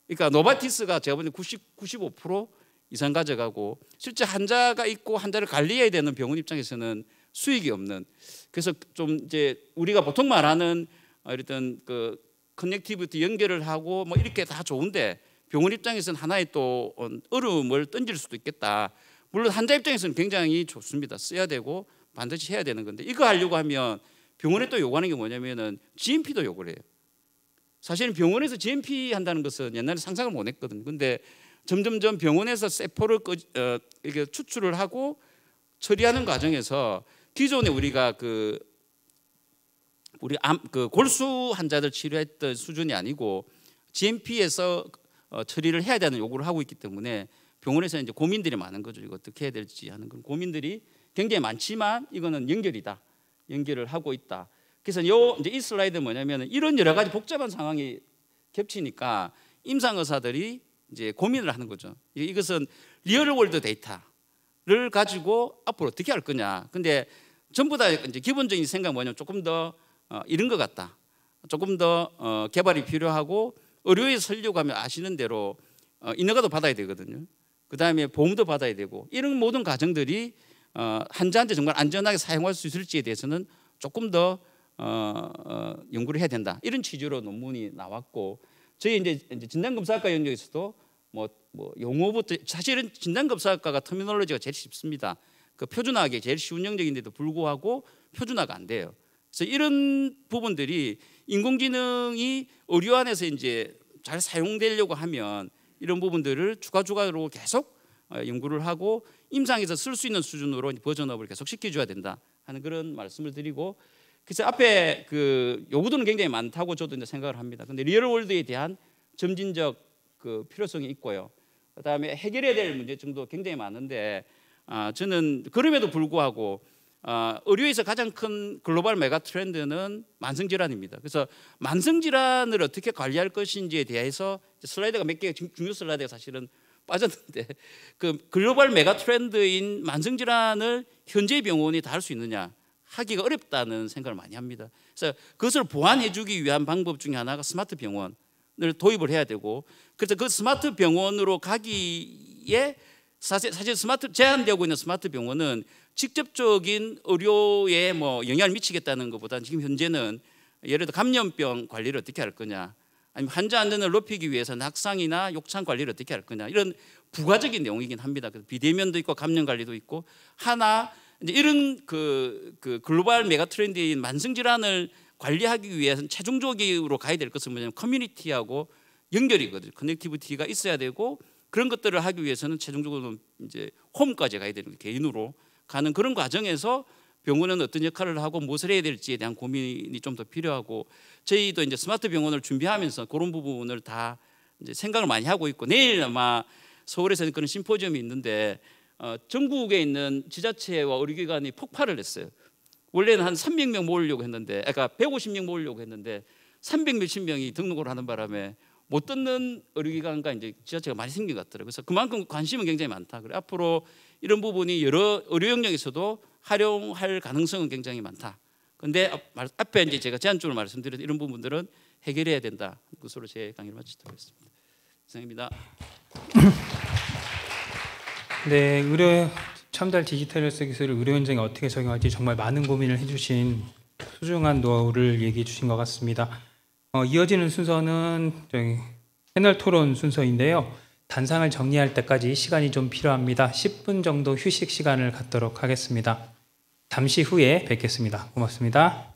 그러니까 노바티스가 제가 보기엔 95% 이상 가져가고 실제 환자가 있고 환자를 관리해야 되는 병원 입장에서는 수익이 없는. 그래서 좀 이제 우리가 보통 말하는 이런 그 커넥티비티 연결을 하고 뭐 이렇게 다 좋은데 병원 입장에서는 하나의 또 어려움을 던질 수도 있겠다. 물론 환자 입장에서는 굉장히 좋습니다. 써야 되고 반드시 해야 되는 건데 이거 하려고 하면 병원에 또 요구하는 게 뭐냐면은 GMP도 요구를 해요. 사실은 병원에서 GMP 한다는 것은 옛날에 상상을 못 했거든요. 근데 점점점 병원에서 세포를 이렇게 추출을 하고 처리하는 과정에서 기존에 우리가 그 골수 환자들 치료했던 수준이 아니고 GMP에서 처리를 해야 되는 요구를 하고 있기 때문에 병원에서 이제 고민들이 많은 거죠. 이거 어떻게 해야 될지 하는 그런 고민들이 굉장히 많지만 이거는 연결을 하고 있다. 그래서 이제 이 슬라이드 뭐냐면은 이런 여러 가지 복잡한 상황이 겹치니까 임상 의사들이 이제 고민을 하는 거죠. 이것은 리얼월드 데이터를 가지고 앞으로 어떻게 할 거냐. 근데 전부 다 이제 기본적인 생각 뭐냐면 조금 더 이런 것 같다. 조금 더 개발이 필요하고 의료에 쓰려고 하면 아시는 대로 인허가도 받아야 되거든요. 그 다음에 보험도 받아야 되고 이런 모든 과정들이 환자한테 정말 안전하게 사용할 수 있을지에 대해서는 조금 더 연구를 해야 된다. 이런 취지로 논문이 나왔고 저희 이제 진단검사학과 영역에서도 뭐 용어부터 사실은 진단검사학과가 터미놀로지가 제일 쉽습니다. 그 표준화하기 제일 쉬운 영역인데도 불구하고 표준화가 안 돼요. 그래서 이런 부분들이 인공지능이 의료 안에서 이제 잘 사용되려고 하면 이런 부분들을 추가로 계속 연구를 하고 임상에서 쓸 수 있는 수준으로 버전업을 계속 시켜줘야 된다 하는 그런 말씀을 드리고 그래서 앞에 그 요구도는 굉장히 많다고 저도 이제 생각을 합니다. 근데 리얼월드에 대한 점진적 그 필요성이 있고요. 그다음에 해결해야 될 문제점도 굉장히 많은데 저는 그럼에도 불구하고 의료에서 가장 큰 글로벌 메가 트렌드는 만성 질환입니다. 그래서 만성 질환을 어떻게 관리할 것인지에 대해서 슬라이드가 몇 개 중요 슬라이드가 사실은 빠졌는데 그 글로벌 메가 트렌드인 만성 질환을 현재 병원이 다 할 수 있느냐 하기가 어렵다는 생각을 많이 합니다. 그래서 그것을 보완해주기 위한 방법 중에 하나가 스마트 병원을 도입을 해야 되고, 그래서 그 스마트 병원으로 가기에 사실 스마트 제한되고 있는 스마트 병원은 직접적인 의료에 뭐 영향을 미치겠다는 것보다는 지금 현재는 예를 들어 감염병 관리를 어떻게 할 거냐, 아니면 환자 안전을 높이기 위해서 낙상이나 욕창 관리를 어떻게 할 거냐, 이런 부가적인 내용이긴 합니다. 그래서 비대면도 있고 감염 관리도 있고 하나 이제 이런 그 글로벌 메가 트렌드인 만성 질환을 관리하기 위해서는 최종적으로 가야 될 것은 뭐냐면 커뮤니티하고 연결이거든요. 커넥티비티가 있어야 되고, 그런 것들을 하기 위해서는 최종적으로 이제 홈까지 가야 되는 거예요. 개인으로 가는 그런 과정에서 병원은 어떤 역할을 하고 무엇을 해야 될지에 대한 고민이 좀 더 필요하고, 저희도 이제 스마트 병원을 준비하면서 그런 부분을 다 이제 생각을 많이 하고 있고, 내일 아마 서울에서 그런 심포지엄이 있는데 전국에 있는 지자체와 의료기관이 폭발을 했어요. 원래는 한 300명 모으려고 했는데, 그러니까 150명 모으려고 했는데 300 몇십 명이 등록을 하는 바람에 못 듣는 의료기관과 이제 지자체가 많이 생긴 것 같더라고요. 그래서 그만큼 관심은 굉장히 많다. 그리고 앞으로 이런 부분이 여러 의료 영역에서도 활용할 가능성은 굉장히 많다. 그런데 앞에 이제 제가 제한적으로 말씀드린 이런 부분들은 해결해야 된다. 그것으로 제 강의를 마치도록 하겠습니다. 이상입니다. 네, 의료 첨단 디지털 헬스 기술을 의료 현장에 어떻게 적용할지 정말 많은 고민을 해주신 소중한 노하우를 얘기해 주신 것 같습니다. 이어지는 순서는 저희 패널 토론 순서인데요. 단상을 정리할 때까지 시간이 좀 필요합니다. 10분 정도 휴식 시간을 갖도록 하겠습니다. 잠시 후에 뵙겠습니다. 고맙습니다.